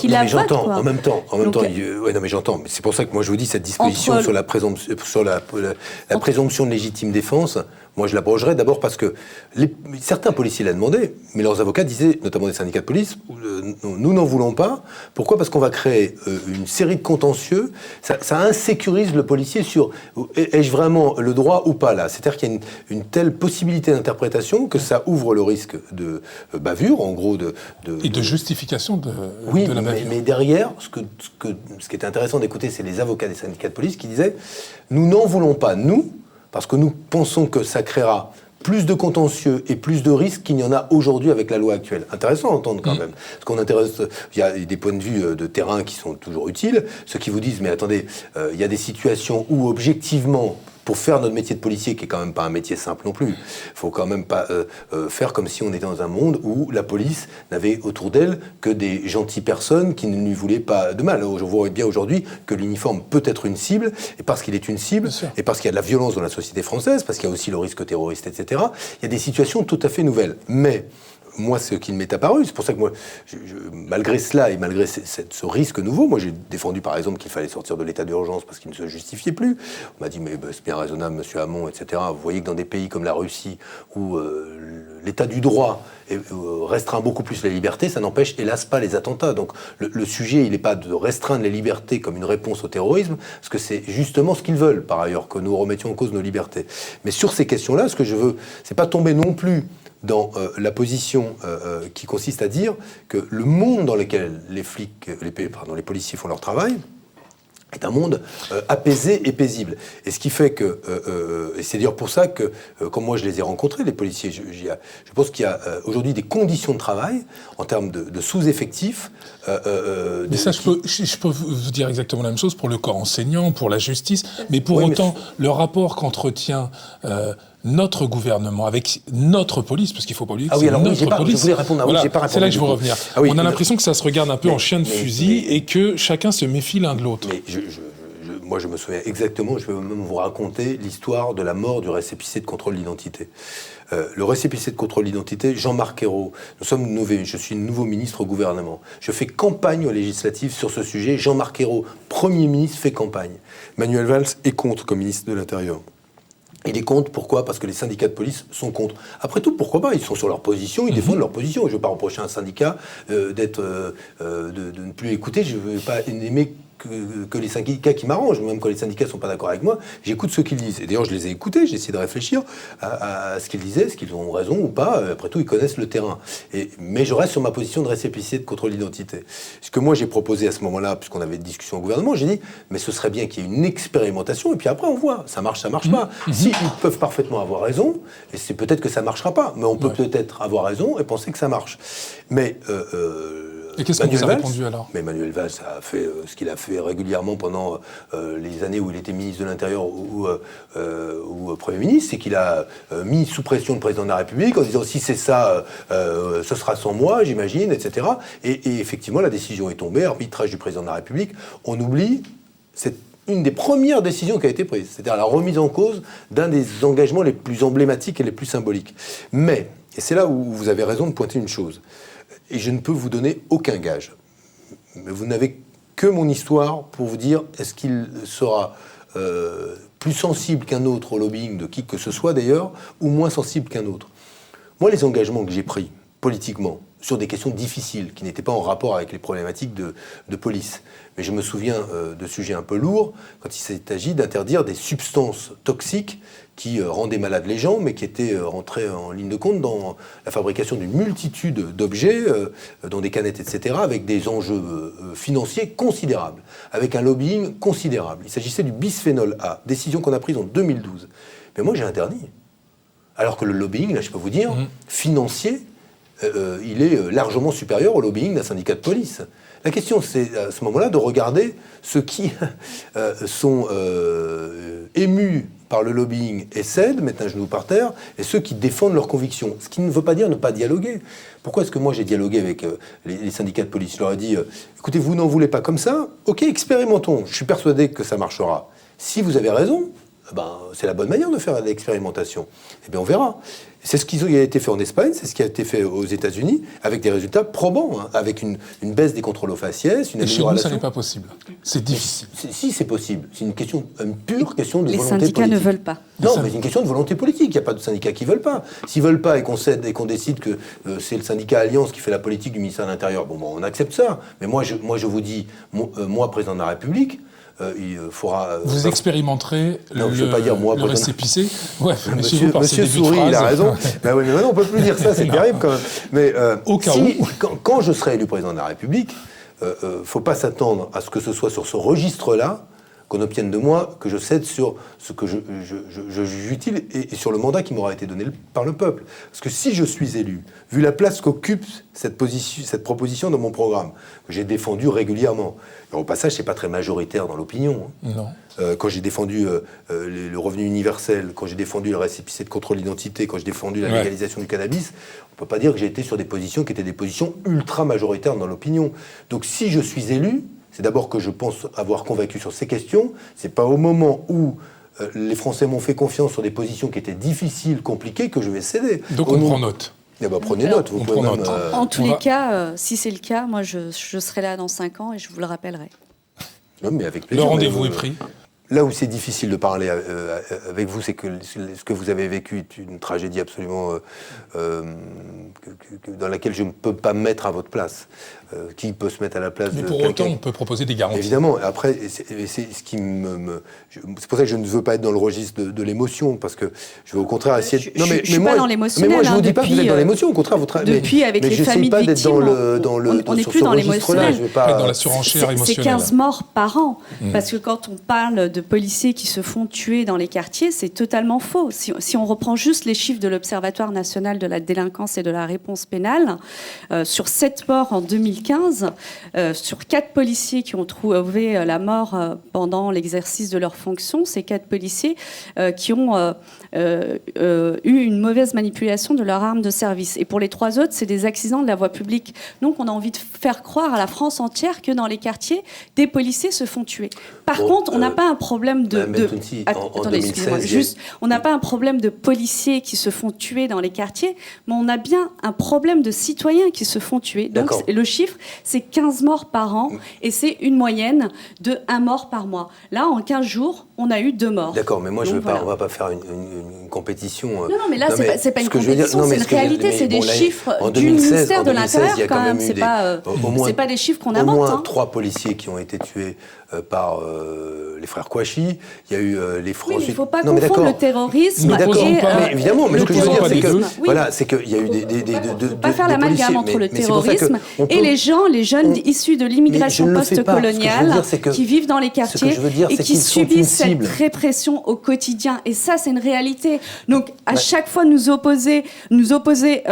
S6: la vote.
S2: J'entends. En même temps, mais j'entends. Mais c'est pour ça que moi je vous dis cette disposition sur la présomption de légitime défense. Moi, je l'abrogerais d'abord parce que certains policiers l'ont demandé, mais leurs avocats disaient, notamment des syndicats de police, nous n'en voulons pas. Pourquoi ? Parce qu'on va créer une série de contentieux. Ça insécurise le policier sur ai-je vraiment le droit ou pas là ? C'est-à-dire qu'il y a une telle possibilité d'interprétation que ça ouvre le risque de bavure, en gros.
S1: Et de justification de la bavure.
S2: Mais derrière, ce qui était intéressant d'écouter, c'est les avocats des syndicats de police qui disaient nous n'en voulons pas, nous, parce que nous pensons que ça créera plus de contentieux et plus de risques qu'il n'y en a aujourd'hui avec la loi actuelle. Intéressant à entendre quand même. Parce qu'on intéresse, il y a des points de vue de terrain qui sont toujours utiles. Ceux qui vous disent, mais attendez, il y a des situations où objectivement, pour faire notre métier de policier, qui est quand même pas un métier simple non plus. Il faut quand même pas faire comme si on était dans un monde où la police n'avait autour d'elle que des gentilles personnes qui ne lui voulaient pas de mal. Je vois bien aujourd'hui que l'uniforme peut être une cible, et parce qu'il est une cible, et parce qu'il y a de la violence dans la société française, parce qu'il y a aussi le risque terroriste, etc., il y a des situations tout à fait nouvelles. Mais moi, ce qui m'est apparu, c'est pour ça que moi, malgré cela et malgré ce risque nouveau, moi j'ai défendu par exemple qu'il fallait sortir de l'état d'urgence parce qu'il ne se justifiait plus. On m'a dit, mais c'est bien raisonnable, monsieur Hamon, etc. Vous voyez que dans des pays comme la Russie, où l'état du droit restreint beaucoup plus les libertés, ça n'empêche hélas pas les attentats. Donc le sujet, il n'est pas de restreindre les libertés comme une réponse au terrorisme, parce que c'est justement ce qu'ils veulent, par ailleurs, que nous remettions en cause nos libertés. Mais sur ces questions-là, ce que je veux, c'est pas tomber non plus dans la position qui consiste à dire que le monde dans lequel les policiers font leur travail est un monde apaisé et paisible. Et ce qui fait que, et c'est d'ailleurs pour ça que, comme moi je les ai rencontrés, les policiers, je pense qu'il y a aujourd'hui des conditions de travail en termes de sous-effectifs.
S1: Mais ça, je peux vous dire exactement la même chose pour le corps enseignant, pour la justice, mais pour autant, le rapport qu'entretient notre gouvernement avec notre police, parce qu'il ne faut pas oublier que c'est notre police.
S2: Je voulais répondre à vous, j'ai pas répondu.
S1: C'est là que je veux revenir. On a l'impression que ça se regarde un peu en chien de fusil et que chacun se méfie l'un de l'autre.
S2: Mais moi, je me souviens exactement, je vais même vous raconter l'histoire de la mort du récépissé de contrôle d'identité. Le récépissé de contrôle d'identité, Jean-Marc Ayrault, je suis nouveau ministre au gouvernement. Je fais campagne aux législatives sur ce sujet. Jean-Marc Ayrault, Premier ministre, fait campagne. Manuel Valls est contre comme ministre de l'Intérieur. Il est contre, pourquoi ? Parce que les syndicats de police sont contre. Après tout, pourquoi pas ? Ils sont sur leur position, ils défendent leur position. Je ne veux pas reprocher à un syndicat de ne plus écouter, je ne veux pas aimer que les syndicats qui m'arrangent, même quand les syndicats ne sont pas d'accord avec moi, j'écoute ce qu'ils disent. Et d'ailleurs, je les ai écoutés, j'ai essayé de réfléchir à ce qu'ils disaient, est-ce qu'ils ont raison ou pas. Après tout, ils connaissent le terrain. Mais je reste sur ma position de récépissé de contrôle d'identité. Ce que moi, j'ai proposé à ce moment-là, puisqu'on avait une discussion au gouvernement, j'ai dit, mais ce serait bien qu'il y ait une expérimentation, et puis après, on voit. Ça marche pas. Si, ils peuvent parfaitement avoir raison, et c'est peut-être que ça marchera pas, mais on peut peut-être avoir raison et penser que ça marche. Mais
S1: et qu'est-ce qu'on vous a répondu alors ?
S2: Mais Manuel Valls a fait ce qu'il a fait régulièrement pendant les années où il était ministre de l'Intérieur ou Premier ministre, c'est qu'il a mis sous pression le président de la République en disant si c'est ça, ce sera sans moi, j'imagine, etc. Et effectivement, la décision est tombée, arbitrage du président de la République. On oublie, c'est une des premières décisions qui a été prise, c'est-à-dire la remise en cause d'un des engagements les plus emblématiques et les plus symboliques. Mais, et c'est là où vous avez raison de pointer une chose, et je ne peux vous donner aucun gage. Mais vous n'avez que mon histoire pour vous dire est-ce qu'il sera plus sensible qu'un autre au lobbying de qui que ce soit d'ailleurs, ou moins sensible qu'un autre. Moi, les engagements que j'ai pris politiquement sur des questions difficiles, qui n'étaient pas en rapport avec les problématiques de police, mais je me souviens de sujets un peu lourds, quand il s'est agi d'interdire des substances toxiques qui rendaient malades les gens, mais qui étaient rentrées en ligne de compte dans la fabrication d'une multitude d'objets, dans des canettes, etc., avec des enjeux financiers considérables, avec un lobbying considérable. Il s'agissait du bisphénol A, décision qu'on a prise en 2012. Mais moi, j'ai interdit. Alors que le lobbying, là, je peux vous dire, financier, il est largement supérieur au lobbying d'un syndicat de police. La question, c'est à ce moment-là de regarder ceux qui sont émus par le lobbying et cèdent, mettent un genou par terre, et ceux qui défendent leurs convictions. Ce qui ne veut pas dire ne pas dialoguer. Pourquoi est-ce que moi j'ai dialogué avec les syndicats de police ? Je leur ai dit, écoutez, vous n'en voulez pas comme ça ? Ok, expérimentons. Je suis persuadé que ça marchera. Si vous avez raison, c'est la bonne manière de faire l'expérimentation. Eh bien, on verra. C'est ce qui a été fait en Espagne, c'est ce qui a été fait aux États-Unis, avec des résultats probants, avec une baisse des contrôles aux faciès, une amélioration.
S1: Et chez nous, ça n'est pas possible. C'est difficile.
S2: Si, c'est possible. C'est une pure question de
S6: volonté politique. Les
S2: politique.
S6: syndicats ne veulent pas.
S2: Non, mais c'est une question de volonté politique. Il n'y a pas de syndicats qui ne veulent pas. S'ils ne veulent pas et qu'on cède et qu'on décide que c'est le syndicat Alliance qui fait la politique du ministère de l'Intérieur, on accepte ça. Mais moi, je vous dis, moi, président de la République, il faudra...
S1: Vous expérimenterez le récépissé. Ouais,
S2: Monsieur Souris, il a raison. Oui, mais maintenant, on ne peut plus dire ça, c'est terrible quand même. Mais
S1: au cas où...
S2: quand je serai élu président de la République, il ne faut pas s'attendre à ce que ce soit sur ce registre-là qu'on obtienne de moi que je cède sur ce que je juge utile et sur le mandat qui m'aura été donné par le peuple. Parce que si je suis élu, vu la place qu'occupe cette proposition dans mon programme, que j'ai défendu régulièrement, et au passage, c'est pas très majoritaire dans l'opinion. Hein.
S1: Non.
S2: Quand j'ai défendu le revenu universel, quand j'ai défendu le récépissé de contrôle d'identité, quand j'ai défendu la légalisation du cannabis, on ne peut pas dire que j'ai été sur des positions qui étaient des positions ultra majoritaires dans l'opinion. Donc si je suis élu, c'est d'abord que je pense avoir convaincu sur ces questions. C'est pas au moment où les Français m'ont fait confiance sur des positions qui étaient difficiles, compliquées, que je vais céder.
S1: Donc on prend note.
S2: Eh ben, prenez note. Vous pouvez même,
S6: en tous les cas, si c'est le cas, moi je serai là dans 5 ans et je vous le rappellerai.
S2: Non, mais avec plaisir.
S1: Le rendez-vous est pris.
S2: Là où c'est difficile de parler avec vous, c'est que ce que vous avez vécu est une tragédie absolument dans laquelle je ne peux pas me mettre à votre place. Qui peut se mettre à la place
S1: Mais
S2: de
S1: pour
S2: quelqu'un
S1: autant, on peut proposer des garanties.
S2: Évidemment. Après, c'est ce qui c'est pour ça que je ne veux pas être dans le registre de l'émotion, parce que je veux au contraire essayer.
S6: Je suis pas dans l'émotionnel.
S2: Mais moi, je ne vous dis
S6: depuis,
S2: pas que vous êtes dans l'émotion. Au contraire,
S6: depuis avec les familles de victimes, on n'est plus dans l'émotionnel.
S1: Dans la surenchère émotionnelle.
S6: C'est 15 morts par an. Parce que quand on parle de policiers qui se font tuer dans les quartiers, c'est totalement faux. Si on reprend juste les chiffres de l'Observatoire national de la délinquance et de la réponse pénale, sur 7 morts en 2015, sur 4 policiers qui ont trouvé la mort pendant l'exercice de leurs fonctions, c'est 4 policiers qui ont eu une mauvaise manipulation de leur arme de service. Et pour les 3 autres, c'est des accidents de la voie publique. Donc on a envie de faire croire à la France entière que dans les quartiers, des policiers se font tuer. Par contre, on n'a pas un problème attendez, excusez-moi, on n'a pas un problème de policiers qui se font tuer dans les quartiers, mais on a bien un problème de citoyens qui se font tuer. Donc le chiffre, c'est 15 morts par an, et c'est une moyenne de 1 mort par mois. Là, en 15 jours, on a eu 2 morts.
S2: D'accord, mais moi, on ne va pas faire une compétition.
S6: Non, mais là, c'est pas une compétition, c'est une réalité, c'est des chiffres du ministère de l'Intérieur, quand même. C'est pas des chiffres qu'on invente.
S2: Au moins 3 policiers qui ont été tués par les frères Kouachi. Il y a eu les Français.
S6: Oui, il ne faut pas confondre le terrorisme et
S2: évidemment, mais ce que je veux dire, c'est que
S6: voilà,
S2: c'est qu'il y a eu des
S6: pas faire l'amalgame entre le terrorisme et les jeunes issus de l'immigration post-coloniale qui vivent dans les quartiers et qui subissent cette répression au quotidien. Et ça, c'est une réalité. Donc, à chaque fois, nous opposer le fait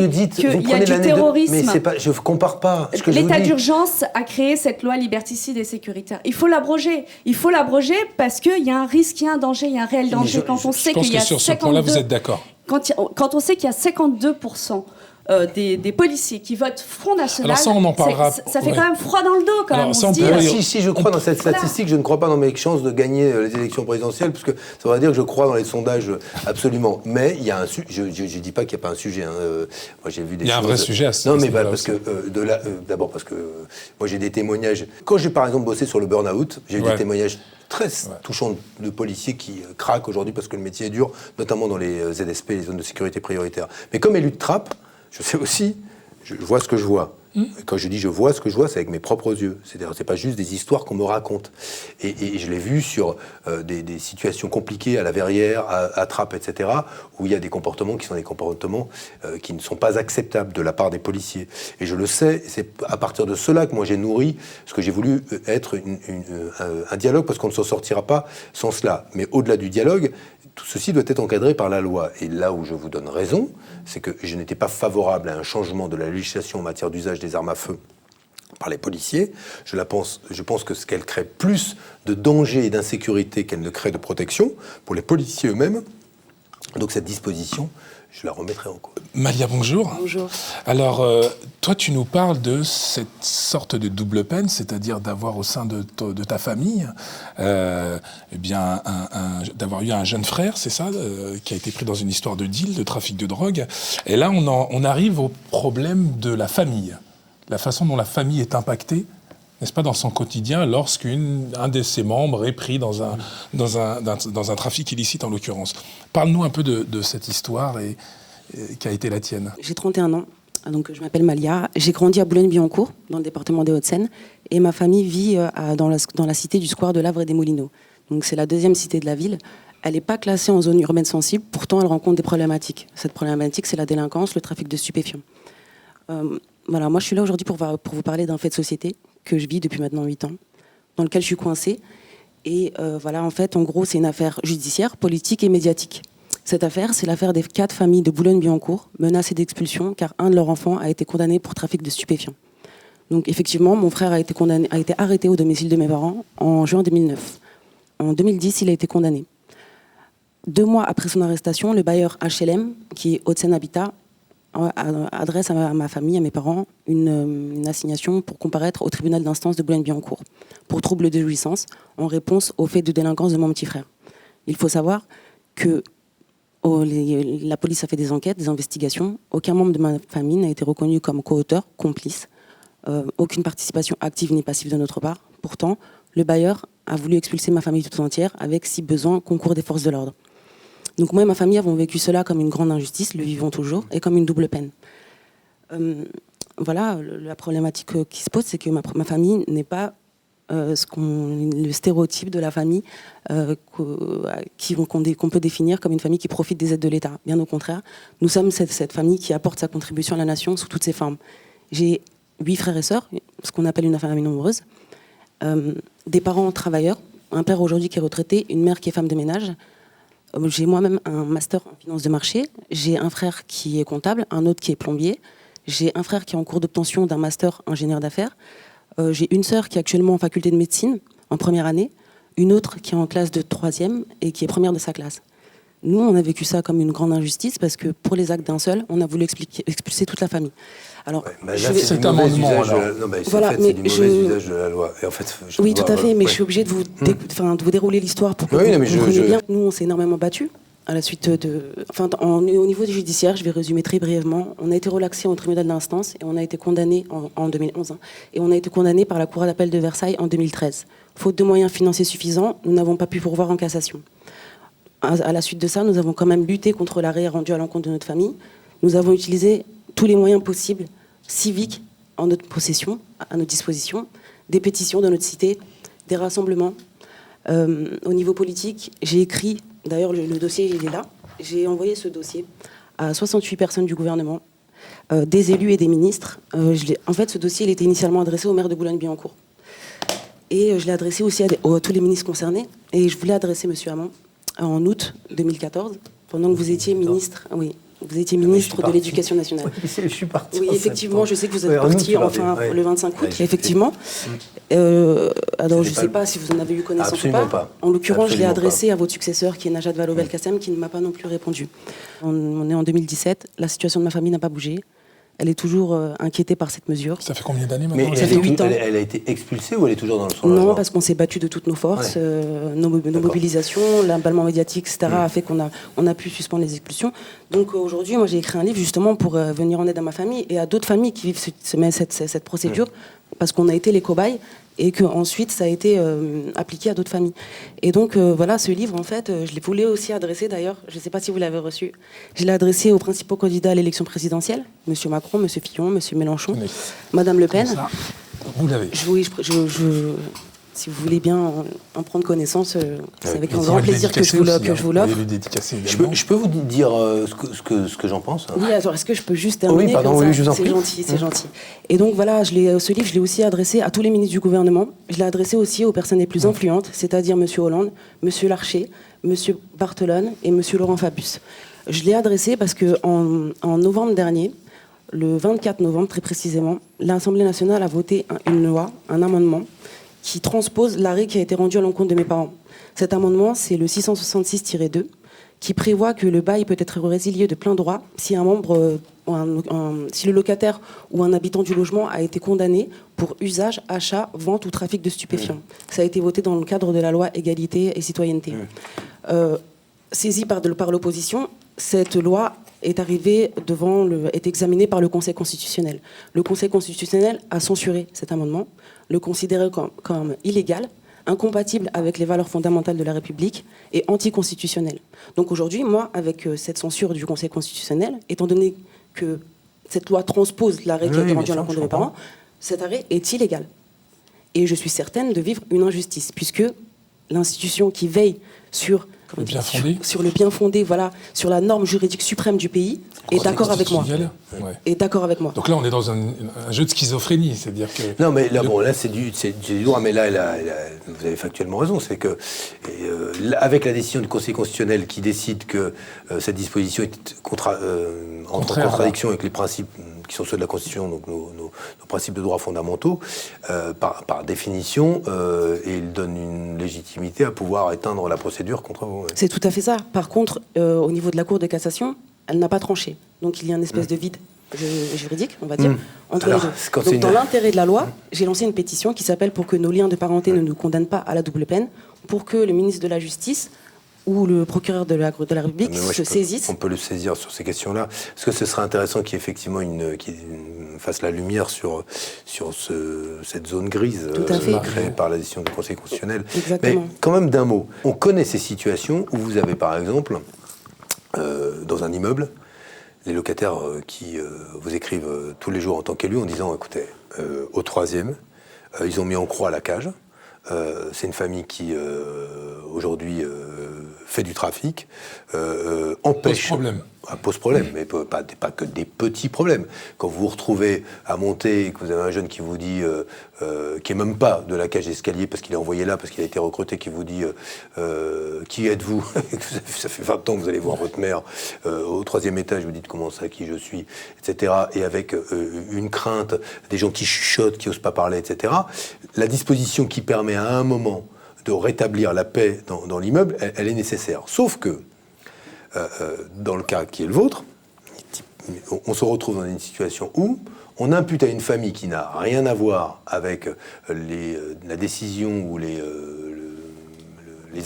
S6: est qu'il y a du terrorisme.
S2: Mais je ne compare pas.
S6: L'état d'urgence a créé cette loi liberticide et sécuritaire. Il faut l'abroger. Il faut l'abroger parce qu'il y a un risque, il y a un danger, il y a un réel danger.
S1: Je pense que sur ce point-là, vous êtes d'accord.
S6: Quand on sait qu'il y a 52% des policiers qui votent Front National,
S1: alors ça, on en parlera.
S6: Ça fait quand même froid dans le dos, quand même.
S2: Si je crois dans cette statistique, je ne crois pas dans mes chances de gagner les élections présidentielles, parce que ça veut dire que je crois dans les sondages absolument. Mais il y a un sujet. Je ne dis pas qu'il n'y a pas un sujet. Hein. Moi, j'ai vu des.
S1: Il y a un vrai sujet à ce
S2: Non, mais parce que d'abord parce que moi j'ai des témoignages. Quand j'ai par exemple bossé sur le burn-out, j'ai eu des témoignages très touchants de policiers qui craquent aujourd'hui parce que le métier est dur, notamment dans les ZSP, les zones de sécurité prioritaires. Mais comme élu de Trappes, je sais aussi, je vois ce que je vois. Quand je dis je vois ce que je vois, c'est avec mes propres yeux. C'est-à-dire, c'est pas juste des histoires qu'on me raconte. Et je l'ai vu sur des situations compliquées à la Verrière, à Trappes, etc., où il y a des comportements qui sont des comportements qui ne sont pas acceptables de la part des policiers. Et je le sais, c'est à partir de cela que moi j'ai nourri ce que j'ai voulu être un dialogue, parce qu'on ne s'en sortira pas sans cela. Mais au-delà du dialogue, tout ceci doit être encadré par la loi. Et là où je vous donne raison, c'est que je n'étais pas favorable à un changement de la législation en matière d'usage des armes à feu par les policiers. Je pense que ce qu'elle crée plus de danger et d'insécurité qu'elle ne crée de protection pour les policiers eux-mêmes. Donc cette disposition, je la remettrai en cause.
S1: Malia, bonjour.
S5: Bonjour.
S1: Alors, toi, tu nous parles de cette sorte de double peine, c'est-à-dire d'avoir au sein de ta famille, d'avoir eu un jeune frère, c'est ça, qui a été pris dans une histoire de deal, de trafic de drogue. Et là, on arrive au problème de la famille, la façon dont la famille est impactée, n'est-ce pas, dans son quotidien, lorsqu'un de ses membres est pris dans un trafic illicite, en l'occurrence. Parle-nous un peu de cette histoire qui a été la tienne.
S5: J'ai 31 ans, donc je m'appelle Malia. J'ai grandi à Boulogne-Billancourt, dans le département des Hauts-de-Seine, et ma famille vit dans la cité du square de l'Havre et des Moulineaux. Donc c'est la 2e cité de la ville. Elle n'est pas classée en zone urbaine sensible, pourtant elle rencontre des problématiques. Cette problématique, c'est la délinquance, le trafic de stupéfiants. Voilà, moi je suis là aujourd'hui pour vous parler d'un fait de société que je vis depuis maintenant 8 ans. dans lequel je suis coincée. Et voilà, en fait, en gros, c'est une affaire judiciaire, politique et médiatique. Cette affaire, c'est l'affaire des 4 familles de Boulogne-Billancourt, menacées d'expulsion, car un de leurs enfants a été condamné pour trafic de stupéfiants. Donc effectivement, mon frère a été arrêté au domicile de mes parents en juin 2009. En 2010, il a été condamné. 2 mois après son arrestation, le bailleur HLM, qui est Hauts-de-Seine Habitat, adresse à ma famille, à mes parents, une assignation pour comparaître au tribunal d'instance de Boulogne-Billancourt pour trouble de jouissance en réponse au fait de délinquance de mon petit frère. Il faut savoir que la police a fait des enquêtes, des investigations. Aucun membre de ma famille n'a été reconnu comme co-auteur, complice. Aucune participation active ni passive de notre part. Pourtant, le bailleur a voulu expulser ma famille tout entière avec, si besoin, concours des forces de l'ordre. Donc moi et ma famille avons vécu cela comme une grande injustice, le vivons toujours, et comme une double peine. Voilà, la problématique qui se pose, c'est que ma famille n'est pas le stéréotype de la famille qu'on peut définir comme une famille qui profite des aides de l'État. Bien au contraire, nous sommes cette famille qui apporte sa contribution à la nation sous toutes ses formes. J'ai 8 frères et sœurs, ce qu'on appelle une famille nombreuse, des parents travailleurs, un père aujourd'hui qui est retraité, une mère qui est femme de ménage. J'ai moi-même un master en finance de marché, j'ai un frère qui est comptable, un autre qui est plombier, j'ai un frère qui est en cours d'obtention d'un master ingénieur d'affaires, j'ai une sœur qui est actuellement en faculté de médecine, en première année, une autre qui est en classe de 3e et qui est première de sa classe. Nous, on a vécu ça comme une grande injustice parce que pour les actes d'un seul, on a voulu expulser toute la famille. Alors,
S2: là, c'est du mauvais usage de la loi. Et en fait,
S5: oui, tout à fait, mais je suis obligée de vous dérouler l'histoire pour que vous compreniez bien. Nous, on s'est énormément battus. À la suite au niveau du judiciaire, je vais résumer très brièvement. On a été relaxé au tribunal d'instance et on a été condamné en 2011. Et on a été condamné par la Cour d'appel de Versailles en 2013. Faute de moyens financiers suffisants, nous n'avons pas pu pourvoir en cassation. À la suite de ça, nous avons quand même lutté contre l'arrêt rendu à l'encontre de notre famille. Nous avons utilisé tous les moyens possibles, civiques, en notre possession, à notre disposition, des pétitions dans notre cité, des rassemblements. Au niveau politique, j'ai écrit, d'ailleurs le dossier il est là, j'ai envoyé ce dossier à 68 personnes du gouvernement, des élus et des ministres. En fait, ce dossier il était initialement adressé au maire de Boulogne-Billancourt. Et je l'ai adressé aussi à tous les ministres concernés. Et je voulais adresser M. Hamon en août 2014, pendant que vous étiez ministre. Oui. Vous étiez ministre de l'Éducation nationale.
S2: Oui, je suis parti.
S5: Oui, effectivement, je sais que vous êtes parti le 25 août, effectivement. Alors, je ne sais pas si vous en avez eu connaissance
S2: Absolument
S5: ou pas. En l'occurrence, je l'ai adressé à votre successeur, qui est Najat Vallaud-Belkacem, qui ne m'a pas non plus répondu. On est en 2017, la situation de ma famille n'a pas bougé. Elle est toujours inquiétée par cette mesure.
S1: Ça fait combien d'années maintenant?
S5: Ça fait 8 ans.
S2: Elle a été expulsée ou elle est toujours dans son logement?
S5: Non, parce qu'on s'est battu de toutes nos forces. Nos mobilisations, l'emballement médiatique, etc. a fait qu'on a pu suspendre les expulsions. Donc aujourd'hui, moi j'ai écrit un livre justement pour venir en aide à ma famille et à d'autres familles qui vivent cette procédure, parce qu'on a été les cobayes et qu'ensuite ça a été appliqué à d'autres familles. Et donc voilà, ce livre en fait, je l'ai voulu aussi adresser d'ailleurs, je ne sais pas si vous l'avez reçu, je l'ai adressé aux principaux candidats à l'élection présidentielle, M. Macron, M. Fillon, M. Mélenchon, Mme Le Pen.
S1: Vous l'avez.
S5: Si vous voulez bien en prendre connaissance, c'est avec un grand plaisir que je vous l'offre.
S2: Je peux vous dire ce que j'en pense?
S5: Oui, alors est-ce que je peux juste terminer?
S2: Oui, pardon, oui, je vous en prie.
S5: C'est gentil. Et donc voilà, ce livre, je l'ai aussi adressé à tous les ministres du gouvernement. Je l'ai adressé aussi aux personnes les plus influentes, c'est-à-dire M. Hollande, M. Larcher, M. Barthelone et M. Laurent Fabius. Je l'ai adressé parce qu'en novembre dernier, le 24 novembre très précisément, l'Assemblée nationale a voté une loi, un amendement, qui transpose l'arrêt qui a été rendu à l'encontre de mes parents. Cet amendement, c'est le 666-2, qui prévoit que le bail peut être résilié de plein droit si un membre, si le locataire ou un habitant du logement a été condamné pour usage, achat, vente ou trafic de stupéfiants. Ça a été voté dans le cadre de la loi Égalité et Citoyenneté. Saisie par l'opposition, cette loi est examinée par le Conseil constitutionnel. Le Conseil constitutionnel a censuré cet amendement, le considérait comme illégal, incompatible avec les valeurs fondamentales de la République et anticonstitutionnel. Donc aujourd'hui, moi, avec cette censure du Conseil constitutionnel, étant donné que cette loi transpose l'arrêt qui a été rendu à l'encontre de mes parents, cet arrêt est illégal. Et je suis certaine de vivre une injustice, puisque l'institution qui veille sur le bien fondé, voilà, sur la norme juridique suprême du pays, est d'accord avec moi.
S1: Ouais.
S5: Est d'accord avec moi.
S1: Donc là, on est dans un jeu de schizophrénie, c'est-à-dire que...
S2: Non, mais là, là c'est du droit, mais là, vous avez factuellement raison, c'est que, avec la décision du Conseil constitutionnel qui décide que cette disposition est en contradiction avec les principes qui sont ceux de la Constitution, donc nos principes de droits fondamentaux, par définition, il donne une légitimité à pouvoir éteindre la procédure contre vous. Ouais.
S5: C'est tout à fait ça. Par contre, au niveau de la Cour de cassation, elle n'a pas tranché. Donc il y a une espèce de vide juridique, on va dire, entre les deux. Donc dans l'intérêt de la loi, j'ai lancé une pétition qui s'appelle « Pour que nos liens de parenté ne nous condamnent pas à la double peine », pour que le ministre de la Justice ou le procureur de la République se saisisse.
S2: On peut le saisir sur ces questions-là. Parce que ce serait intéressant qu'il y ait effectivement qu'il fasse la lumière sur cette zone grise créée par la décision du Conseil constitutionnel.
S5: Exactement.
S2: Mais quand même d'un mot, on connaît ces situations où vous avez par exemple, dans un immeuble, les locataires qui vous écrivent tous les jours en tant qu'élus en disant, écoutez, au 3e, ils ont mis en croix la cage. C'est une famille qui, aujourd'hui, fait du trafic, empêche... Pose problème, mais pas que des petits problèmes. Quand vous vous retrouvez à monter et que vous avez un jeune qui vous dit, qui est même pas de la cage d'escalier parce qu'il est envoyé là, parce qu'il a été recruté, qui vous dit qui êtes-vous? Ça fait 20 ans que vous allez voir votre mère au 3e étage, vous dites comment ça, qui je suis, etc. Et avec une crainte, des gens qui chuchotent, qui n'osent pas parler, etc. La disposition qui permet à un moment de rétablir la paix dans l'immeuble, elle est nécessaire. Sauf que dans le cas qui est le vôtre, on se retrouve dans une situation où on impute à une famille qui n'a rien à voir avec la décision ou les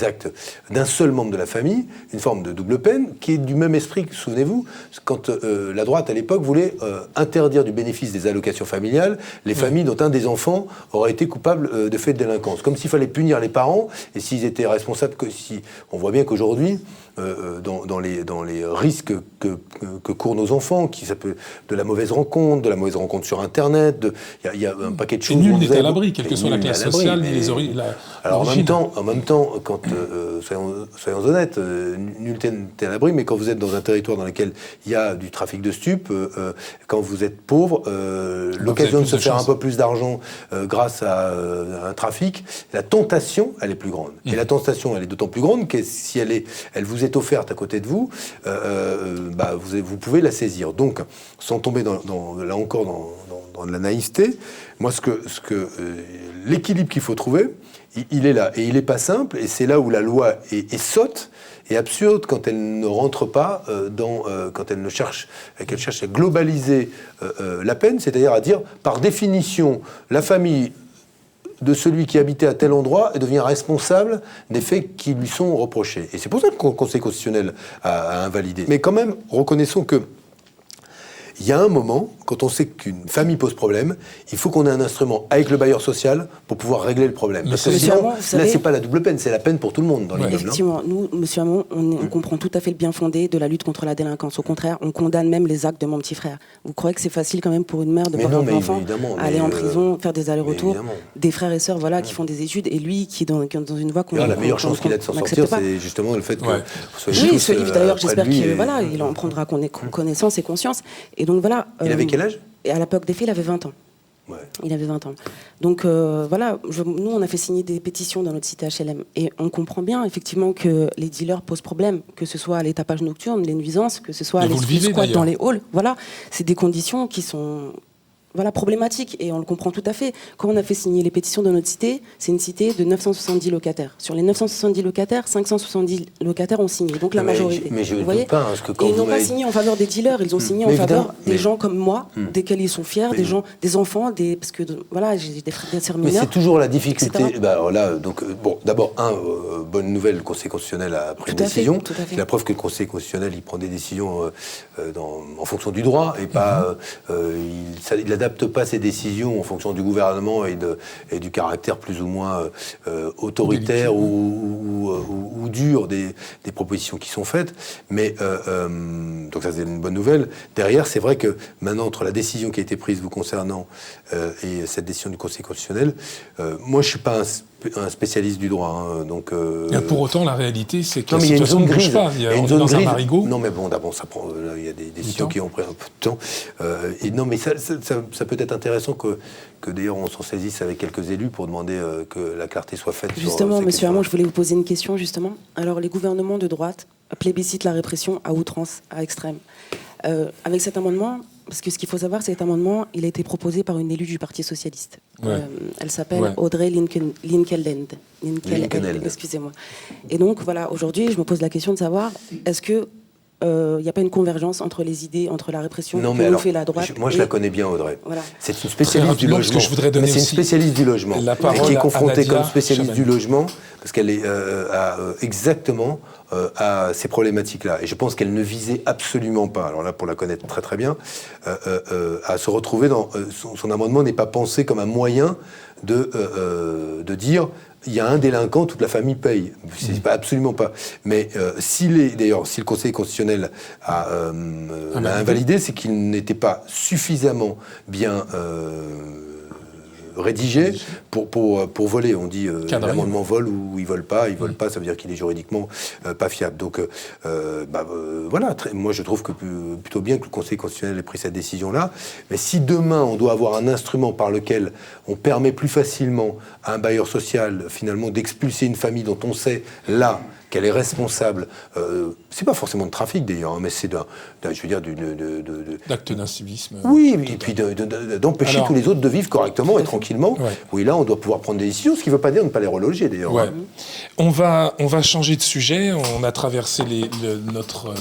S2: actes d'un seul membre de la famille, une forme de double peine qui est du même esprit que, souvenez-vous, quand la droite à l'époque voulait interdire du bénéfice des allocations familiales les familles dont un des enfants aurait été coupable de faits de délinquance. Comme s'il fallait punir les parents et s'ils étaient responsables. On voit bien qu'aujourd'hui, dans les risques que courent nos enfants, ça peut de la mauvaise rencontre sur Internet, il y a un paquet de choses.
S1: Nul n'est à l'abri, quelle que soit la classe sociale, ni les origines.
S2: Alors en même temps, quand soyons honnêtes, nul n'est à l'abri, mais quand vous êtes dans un territoire dans lequel il y a du trafic de stupes, quand vous êtes pauvre, l'occasion de se faire un peu plus d'argent grâce à un trafic, la tentation, elle est plus grande. Et la tentation, elle est d'autant plus grande que si elle vous est offerte à côté de vous, vous pouvez la saisir. Donc, sans tomber là encore dans de la naïveté, moi, l'équilibre qu'il faut trouver, il est là. Et il n'est pas simple, et c'est là où la loi est sotte et absurde quand elle ne rentre pas quand elle cherche à globaliser la peine, c'est-à-dire à dire, par définition, la famille de celui qui habitait à tel endroit et devient responsable des faits qui lui sont reprochés. Et c'est pour ça que le Conseil constitutionnel a invalidé. Mais quand même, reconnaissons que il y a un moment, quand on sait qu'une famille pose problème, il faut qu'on ait un instrument avec le bailleur social pour pouvoir régler le problème. Parce que sinon, là, c'est pas la double peine, c'est la peine pour tout le monde dans l'immeuble.
S5: Effectivement, nous, monsieur Hamon, on comprend tout à fait le bien fondé de la lutte contre la délinquance. Au contraire, on condamne même les actes de mon petit frère. Vous croyez que c'est facile quand même pour une mère de porter un enfant, aller en prison, faire des allers-retours, des frères et sœurs qui font des études, et lui qui est dans une voie qu'on
S2: la meilleure chance qu'il a de s'en sortir, c'est justement le fait que...
S5: Oui, ce livre d'ailleurs, j'espère qu'il en prendra connaissance et conscience. Et donc voilà...
S2: Il avait quel âge ?
S5: Et à l'époque des faits, il avait 20 ans. Ouais. Il avait 20 ans. Donc nous, on a fait signer des pétitions dans notre cité HLM. Et on comprend bien, effectivement, que les dealers posent problème, que ce soit les tapages nocturnes, les nuisances, que ce soit les squats dans les halls. Voilà, c'est des conditions qui sont... problématique, et on le comprend tout à fait. Quand on a fait signer les pétitions de notre cité, c'est une cité de 970 locataires. Sur les 970 locataires, 570 locataires ont signé, donc la majorité.
S2: Mais je ne doute pas, parce que quand
S5: ils n'ont pas signé en faveur des dealers, ils ont signé en faveur des gens comme moi, desquels ils sont fiers, des enfants, parce que j'ai des frères et sœurs mineurs.
S2: Mais c'est toujours la difficulté. D'abord, bonne nouvelle, le Conseil constitutionnel a pris une décision. C'est la preuve que le Conseil constitutionnel, il prend des décisions en fonction du droit, et pas... il n'adapte pas ses décisions en fonction du gouvernement et du caractère plus ou moins autoritaire ou dur des propositions qui sont faites. Mais donc ça, c'est une bonne nouvelle. Derrière, c'est vrai que maintenant, entre la décision qui a été prise vous concernant et cette décision du Conseil constitutionnel, moi, je suis pas un spécialiste du droit. Hein, donc,
S1: pour autant, la réalité, c'est que
S2: non,
S1: la
S2: mais
S1: situation ne bouge
S2: grise.
S1: pas.
S2: Il y a
S1: on
S2: une
S1: est
S2: zone
S1: dans
S2: grise.
S1: un marigot.
S2: Non, mais bon, d'abord, ça prend. Il y a des décisions qui ont pris un peu de temps. Et non, mais ça peut être intéressant que d'ailleurs on s'en saisisse avec quelques élus pour demander que la clarté soit faite.
S5: Justement,
S2: sur ces
S5: monsieur Hamon,
S2: questions-là.
S5: je voulais vous poser une question, justement. Alors, les gouvernements de droite plébiscitent la répression à outrance, à extrême. Avec cet amendement, parce que ce qu'il faut savoir, cet amendement, il a été proposé par une élue du Parti socialiste.
S1: Ouais.
S5: Elle s'appelle
S1: Ouais.
S5: Audrey Linkenheld. Excusez-moi. Et donc, voilà, aujourd'hui, je me pose la question de savoir, est-ce que il n'y a pas une convergence entre les idées, entre la répression
S2: Non,
S5: que
S2: mais
S5: nous
S2: alors,
S5: fait la droite
S2: moi je la connais bien, Audrey.
S5: Voilà.
S2: C'est une
S1: Très
S2: spécialiste du
S1: rapidement, parce
S2: logement.
S1: que je voudrais donner
S2: Mais c'est une
S1: aussi
S2: spécialiste du logement.
S1: la
S2: Et
S1: parole
S2: qui est
S1: à
S2: confrontée
S1: Nadia
S2: comme spécialiste
S1: Chabani.
S2: du logement, parce qu'elle est exactement à ces problématiques-là. Et je pense qu'elle ne visait absolument pas, alors là pour la connaître très très bien, à se retrouver dans... son amendement n'est pas pensé comme un moyen de dire... Il y a un délinquant, toute la famille paye. C'est pas absolument pas. Mais si le Conseil constitutionnel l'a invalidé, c'est qu'il n'était pas suffisamment bien rédigé pour voler. On dit l'amendement vole ou il vole pas. Il vole pas, ça veut dire qu'il est juridiquement pas fiable. Donc voilà. Moi, je trouve que plutôt bien que le Conseil constitutionnel ait pris cette décision-là. Mais si demain on doit avoir un instrument par lequel on permet plus facilement à un bailleur social finalement d'expulser une famille dont on sait là qu'elle est responsable, c'est pas forcément de trafic d'ailleurs, hein, mais c'est je veux dire,
S1: d'acte d'incivisme.
S2: Oui, et puis d'empêcher
S1: Alors,
S2: tous les autres de vivre correctement et tranquillement.
S1: Ouais.
S2: Oui, là, on doit pouvoir prendre des décisions, ce qui ne veut pas dire ne pas les reloger d'ailleurs.
S1: Ouais. On va changer de sujet. On a traversé notre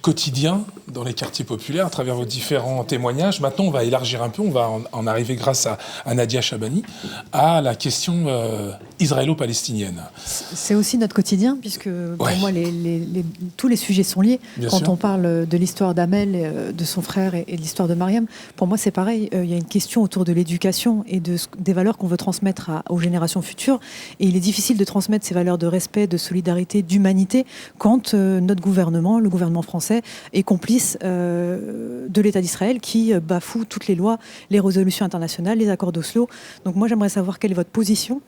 S1: quotidien dans les quartiers populaires à travers vos différents témoignages. Maintenant, on va élargir un peu. On va en arriver grâce à Nadia Chabani à la question israélo-palestinienne.
S4: C'est aussi notre quotidien, puisque pour moi, tous les sujets sont liés.
S1: Bien
S4: Quand
S1: sûr.
S4: on parle de l'histoire d'Amel, de son frère et de l'histoire de Mariam, pour moi, c'est pareil. Il y a une question autour de l'éducation et des valeurs qu'on veut transmettre aux générations futures. Et il est difficile de transmettre ces valeurs de respect, de solidarité, d'humanité quand notre gouvernement, le gouvernement français, est complice de l'État d'Israël qui bafoue toutes les lois, les résolutions internationales, les accords d'Oslo. Donc moi, j'aimerais savoir quelle est votre position.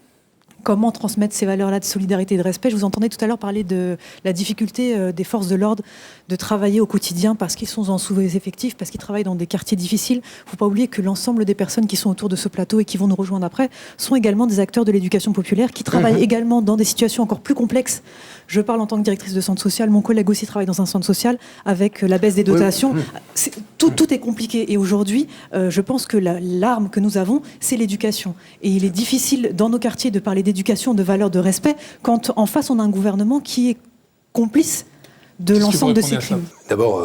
S4: Comment transmettre ces valeurs-là de solidarité et de respect? Je vous entendais tout à l'heure parler de la difficulté des forces de l'ordre de travailler au quotidien parce qu'ils sont en sous-effectif, parce qu'ils travaillent dans des quartiers difficiles. Il ne faut pas oublier que l'ensemble des personnes qui sont autour de ce plateau et qui vont nous rejoindre après sont également des acteurs de l'éducation populaire qui travaillent également dans des situations encore plus complexes. Je parle en tant que directrice de centre social. Mon collègue aussi travaille dans un centre social avec la baisse des dotations. Tout est compliqué. Et aujourd'hui, je pense que l'arme que nous avons, c'est l'éducation. Et il est difficile dans nos quartiers de parler d'éducation, de valeurs, de respect, quand en face on a un gouvernement qui est complice de
S1: Qu'est-ce que
S4: l'ensemble
S1: vous
S4: de ces
S1: répondez à ça
S4: crimes.
S2: D'abord,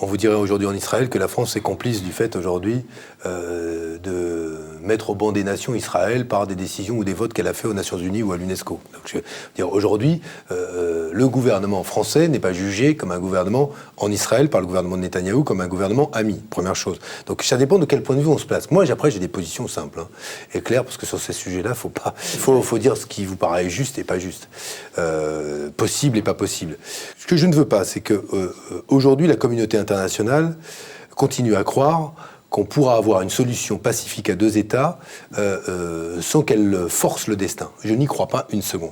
S2: on vous dirait aujourd'hui en Israël que la France est complice du fait aujourd'hui de mettre au banc des nations Israël par des décisions ou des votes qu'elle a fait aux Nations Unies ou à l'UNESCO. Donc, je veux dire, aujourd'hui, le gouvernement français n'est pas jugé comme un gouvernement en Israël par le gouvernement de Netanyahou comme un gouvernement ami, première chose. Donc ça dépend de quel point de vue on se place. Moi, après, j'ai des positions simples et claires, parce que sur ces sujets-là, faut dire ce qui vous paraît juste et pas juste, possible et pas possible. Ce que je ne veux pas, c'est que aujourd'hui, la communauté internationale continue à croire qu'on pourra avoir une solution pacifique à deux États sans qu'elle force le destin. Je n'y crois pas une seconde.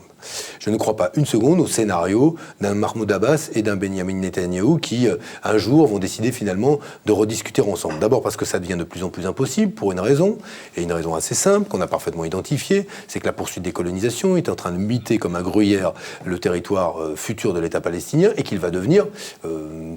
S2: Je ne crois pas une seconde au scénario d'un Mahmoud Abbas et d'un Benyamin Netanyahou qui, un jour, vont décider finalement de rediscuter ensemble. D'abord parce que ça devient de plus en plus impossible, pour une raison, et une raison assez simple, qu'on a parfaitement identifiée, c'est que la poursuite des colonisations est en train de miter comme un gruyère le territoire futur de l'État palestinien, et qu'il va devenir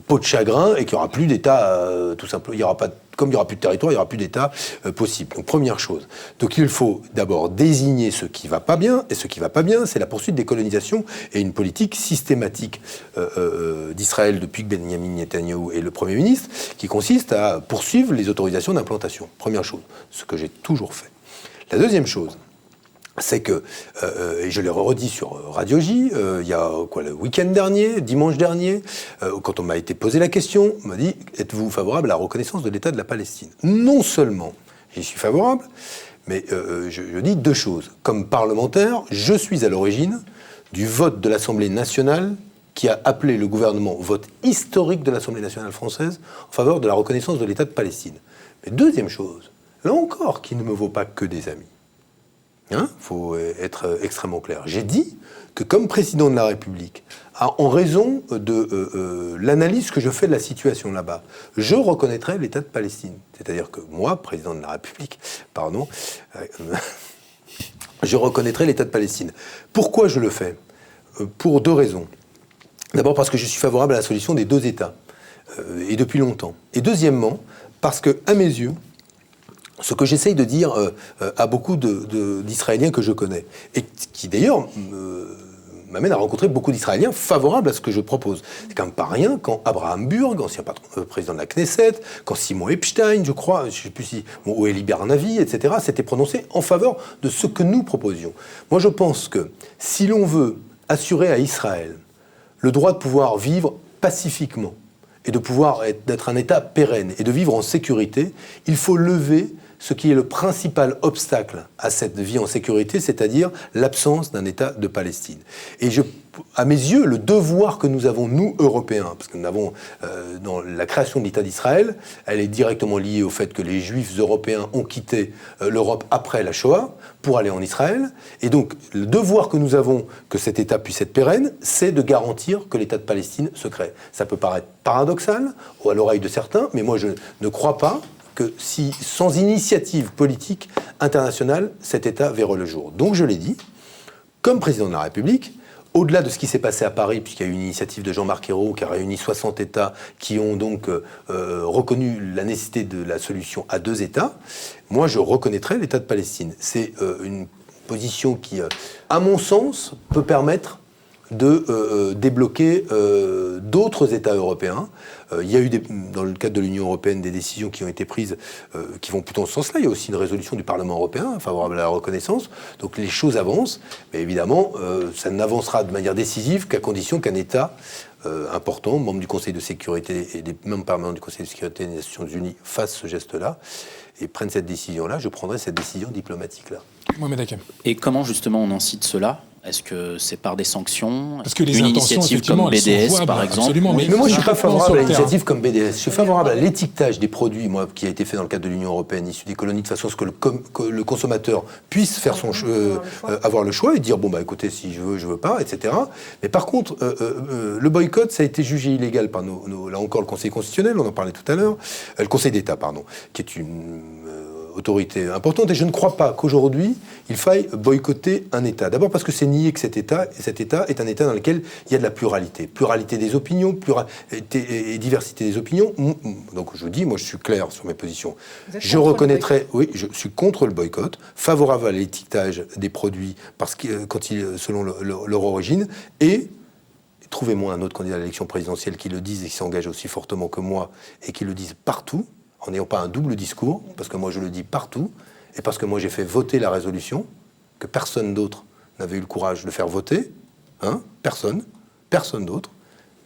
S2: peau de chagrin, et qu'il n'y aura plus d'État, tout simplement, comme il n'y aura plus de territoire, il n'y aura plus d'État possible. Donc première chose. Donc il faut d'abord désigner ce qui ne va pas bien, et ce qui ne va pas bien, c'est la poursuite des colonisations et une politique systématique d'Israël depuis que Benyamin Netanyahou est le Premier ministre, qui consiste à poursuivre les autorisations d'implantation. Première chose, ce que j'ai toujours fait. La deuxième chose, c'est que, et je l'ai redit sur Radio J, il y a le week-end dernier, dimanche dernier, quand on m'a été posé la question, on m'a dit « Êtes-vous favorable à la reconnaissance de l'État de la Palestine ?» Non seulement j'y suis favorable, mais je dis deux choses. Comme parlementaire, je suis à l'origine du vote de l'Assemblée nationale qui a appelé le gouvernement, vote historique de l'Assemblée nationale française, en faveur de la reconnaissance de l'État de Palestine. Mais deuxième chose, là encore, qui ne me vaut pas que des amis. faut être extrêmement clair. J'ai dit que comme président de la République, en raison de l'analyse que je fais de la situation là-bas, je reconnaîtrai l'État de Palestine. C'est-à-dire que moi, président de la République, je reconnaîtrai l'État de Palestine. Pourquoi je le fais ? Pour 2 raisons. D'abord parce que je suis favorable à la solution des 2 États, et depuis longtemps. Et deuxièmement, parce que, à mes yeux, ce que j'essaye de dire à beaucoup d'Israéliens que je connais, et qui d'ailleurs m'amène à rencontrer beaucoup d'Israéliens favorables à ce que je propose. C'est quand même pas rien quand Abraham Burg, ancien président de la Knesset, quand Simon Epstein, je crois, je ne sais plus si, ou Eli Barnavi, etc., s'étaient prononcés en faveur de ce que nous proposions. Moi, je pense que si l'on veut assurer à Israël le droit de pouvoir vivre pacifiquement et de pouvoir d'être un État pérenne et de vivre en sécurité, il faut lever ce qui est le principal obstacle à cette vie en sécurité, c'est-à-dire l'absence d'un État de Palestine. Et à mes yeux, le devoir que nous avons, nous, Européens, parce que nous avons, dans la création de l'État d'Israël, elle est directement liée au fait que les Juifs européens ont quitté l'Europe après la Shoah pour aller en Israël. Et donc, le devoir que nous avons, que cet État puisse être pérenne, c'est de garantir que l'État de Palestine se crée. Ça peut paraître paradoxal à l'oreille de certains, mais moi, je ne crois pas que si, sans initiative politique internationale, cet État verra le jour. Donc je l'ai dit, comme président de la République, au-delà de ce qui s'est passé à Paris, puisqu'il y a eu une initiative de Jean-Marc Ayrault qui a réuni 60 États qui ont donc reconnu la nécessité de la solution à 2 États, moi je reconnaîtrai l'État de Palestine. C'est une position qui, à mon sens, peut permettre de débloquer d'autres États européens. Il y a eu, dans le cadre de l'Union européenne, des décisions qui ont été prises qui vont plutôt dans ce sens-là. Il y a aussi une résolution du Parlement européen favorable à la reconnaissance. Donc les choses avancent. Mais évidemment, ça n'avancera de manière décisive qu'à condition qu'un État important, membre du Conseil de sécurité et des membres permanents du Conseil de sécurité des Nations Unies, fasse ce geste-là et prenne cette décision-là. Je prendrai cette décision diplomatique-là.
S1: Mohamed Hakem.
S3: Et comment justement on incite cela ? Est-ce que c'est par des sanctions ?
S1: Parce que les
S3: une
S1: intentions,
S3: initiative comme
S1: elles sont
S3: BDS,
S1: louables,
S3: par exemple.
S1: absolument,
S2: Mais moi, je ne suis pas favorable à
S1: sur le
S2: l'initiative comme BDS. Je suis favorable à l'étiquetage des produits, moi, qui a été fait dans le cadre de l'Union européenne, issu des colonies, de façon à ce que le consommateur puisse faire avoir le choix et dire, bon, bah écoutez, si je veux pas, etc. Mais par contre, le boycott, ça a été jugé illégal par là encore, le Conseil constitutionnel, on en parlait tout à l'heure, le Conseil d'État, pardon, qui est une autorité importante, et je ne crois pas qu'aujourd'hui il faille boycotter un État. D'abord parce que c'est nier que cet État est un État dans lequel il y a de la pluralité des opinions, et diversité des opinions. Donc je dis, moi je suis clair sur mes positions. Je reconnaîtrai, oui, je suis contre le boycott, favorable à l'étiquetage des produits parce que selon leur origine, et trouvez-moi un autre candidat à l'élection présidentielle qui le dise et qui s'engage aussi fortement que moi et qui le dise partout, en n'ayant pas un double discours, parce que moi je le dis partout, et parce que moi j'ai fait voter la résolution, que personne d'autre n'avait eu le courage de faire voter, personne d'autre.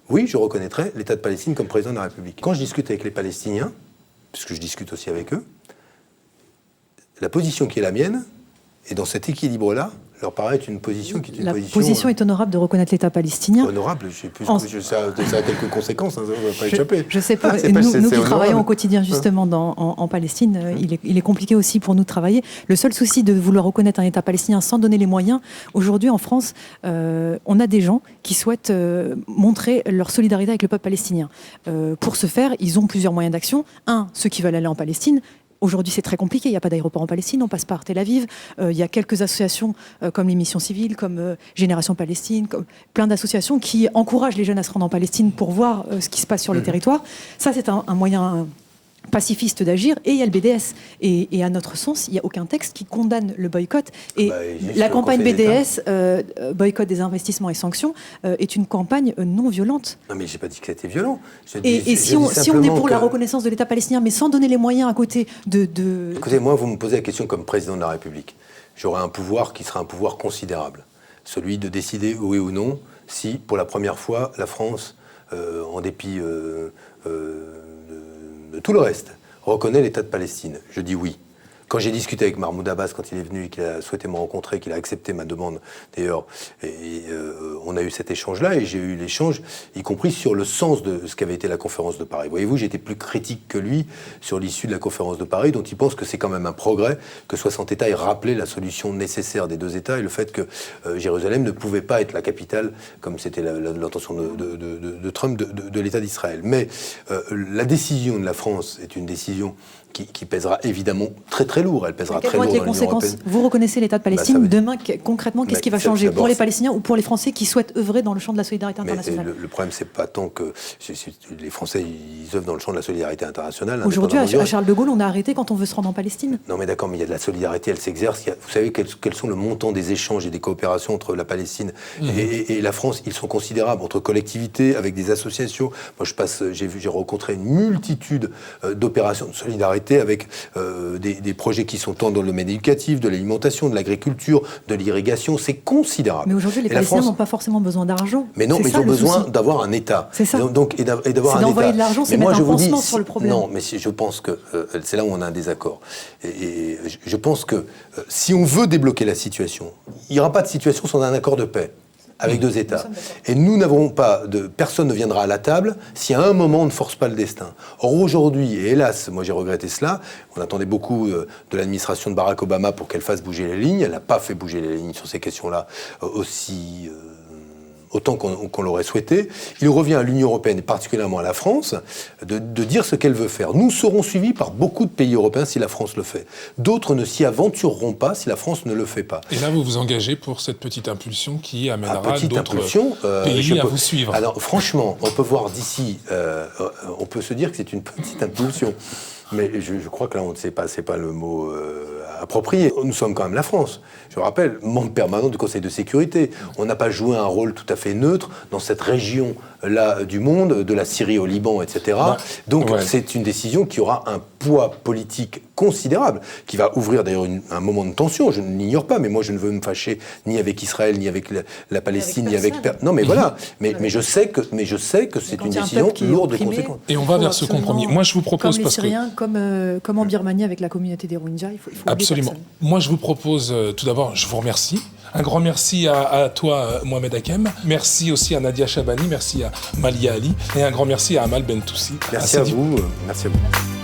S2: Oui, je reconnaîtrai l'État de Palestine comme président de la République. Quand je discute avec les Palestiniens, puisque je discute aussi avec eux, la position qui est la mienne, et dans cet équilibre-là, leur paraît une position qui est une position...
S4: La position est honorable de reconnaître l'État palestinien.
S2: Honorable, ça a quelques conséquences, ça ne va pas échapper.
S4: Je sais pas, nous qui travaillons au quotidien justement en Palestine, il est compliqué aussi pour nous de travailler. Le seul souci de vouloir reconnaître un État palestinien sans donner les moyens, aujourd'hui en France, on a des gens qui souhaitent montrer leur solidarité avec le peuple palestinien. Pour ce faire, ils ont plusieurs moyens d'action. Un, ceux qui veulent aller en Palestine. Aujourd'hui, c'est très compliqué. Il n'y a pas d'aéroport en Palestine. On passe par Tel Aviv. Il y a quelques associations comme les Missions Civiles, comme Génération Palestine, comme plein d'associations qui encouragent les jeunes à se rendre en Palestine pour voir ce qui se passe sur les territoires. Ça, c'est un moyen pacifiste d'agir, et il y a le BDS. Et à notre sens, il n'y a aucun texte qui condamne le boycott. Et la campagne BDS, boycott des investissements et sanctions, est une campagne non violente.
S2: Non, mais je n'ai pas dit que c'était violent.
S4: Si on est pour la reconnaissance de l'État palestinien, mais sans donner les moyens à côté de...
S2: Écoutez, moi, vous me posez la question comme président de la République. J'aurai un pouvoir qui sera un pouvoir considérable. Celui de décider, oui ou non, si, pour la première fois, la France, en dépit... de tout le reste, reconnaît l'État de Palestine. Je dis oui. Quand j'ai discuté avec Mahmoud Abbas, quand il est venu et qu'il a souhaité me rencontrer, qu'il a accepté ma demande d'ailleurs, on a eu cet échange-là et j'ai eu l'échange, y compris sur le sens de ce qu'avait été la conférence de Paris. Voyez-vous, j'étais plus critique que lui sur l'issue de la conférence de Paris, dont il pense que c'est quand même un progrès que 60 États aient rappelé la solution nécessaire des 2 États et le fait que Jérusalem ne pouvait pas être la capitale, comme c'était l'intention de Trump, de l'État d'Israël. Mais la décision de la France est une décision qui pèsera évidemment très très lourd. Elle pèsera très lourd dans l'Union européenne.
S4: Vous reconnaissez l'État de Palestine. Demain, concrètement, qu'est-ce qui va changer pour les Palestiniens ou pour les Français qui souhaitent œuvrer dans le champ de la solidarité internationale?
S2: Le problème, c'est pas tant que les Français ils œuvrent dans le champ de la solidarité internationale.
S4: Aujourd'hui, à Charles de Gaulle, on a arrêté quand on veut se rendre en Palestine.
S2: Non, mais d'accord, mais il y a de la solidarité, elle s'exerce. Vous savez quels sont le montant des échanges et des coopérations entre la Palestine et la France? Ils sont considérables entre collectivités, avec des associations. Moi, j'ai rencontré une multitude d'opérations de solidarité avec des projets qui sont tant dans le domaine éducatif, de l'alimentation, de l'agriculture, de l'irrigation. C'est considérable.
S4: Mais aujourd'hui, les Palestiniens n'ont pas forcément besoin d'argent.
S2: Mais non, mais ils ont besoin d'avoir un État.
S4: C'est ça.
S2: Et d'avoir un État.
S4: D'envoyer de l'argent, c'est mettre un pansement sur le problème.
S2: Non, mais je pense que c'est là où on a un désaccord. Et je pense que si on veut débloquer la situation, il n'y aura pas de situation sans un accord de paix avec 2 États. Et nous n'avons pas personne ne viendra à la table si à un moment on ne force pas le destin. Or aujourd'hui, et hélas, moi j'ai regretté cela, on attendait beaucoup de l'administration de Barack Obama pour qu'elle fasse bouger les lignes. Elle n'a pas fait bouger les lignes sur ces questions-là autant qu'on l'aurait souhaité. Il revient à l'Union européenne, et particulièrement à la France, de dire ce qu'elle veut faire. Nous serons suivis par beaucoup de pays européens si la France le fait. D'autres ne s'y aventureront pas si la France ne le fait pas.
S1: Et là, vous vous engagez pour cette petite impulsion qui amènera d'autres pays à vous suivre.
S2: Alors, franchement, on peut voir d'ici, on peut se dire que c'est une petite impulsion. Mais je crois que là, c'est pas le mot approprié. Nous sommes quand même la France. Je rappelle, membre permanent du Conseil de sécurité. On n'a pas joué un rôle tout à fait neutre dans cette région-là du monde, de la Syrie au Liban, etc. Donc, c'est une décision qui aura un poids politique considérable, qui va ouvrir d'ailleurs un moment de tension. Je ne l'ignore pas, mais moi, je ne veux me fâcher ni avec Israël, ni avec la Palestine, ni avec... Non, mais voilà. Mais je sais que c'est une décision lourde de conséquences.
S1: Et on va vers ce compromis. Moi, je vous propose...
S4: Comme les Syriens, comme en Birmanie avec la communauté des Rohingyas, il faut
S1: absolument. Moi, je vous propose, tout d'abord, je vous remercie. Un grand merci à toi, Mohamed Hakem. Merci aussi à Nadia Chabani, merci à Malia Ali. Et un grand merci à Amal Bentoussi.
S2: Merci à vous. Merci à vous.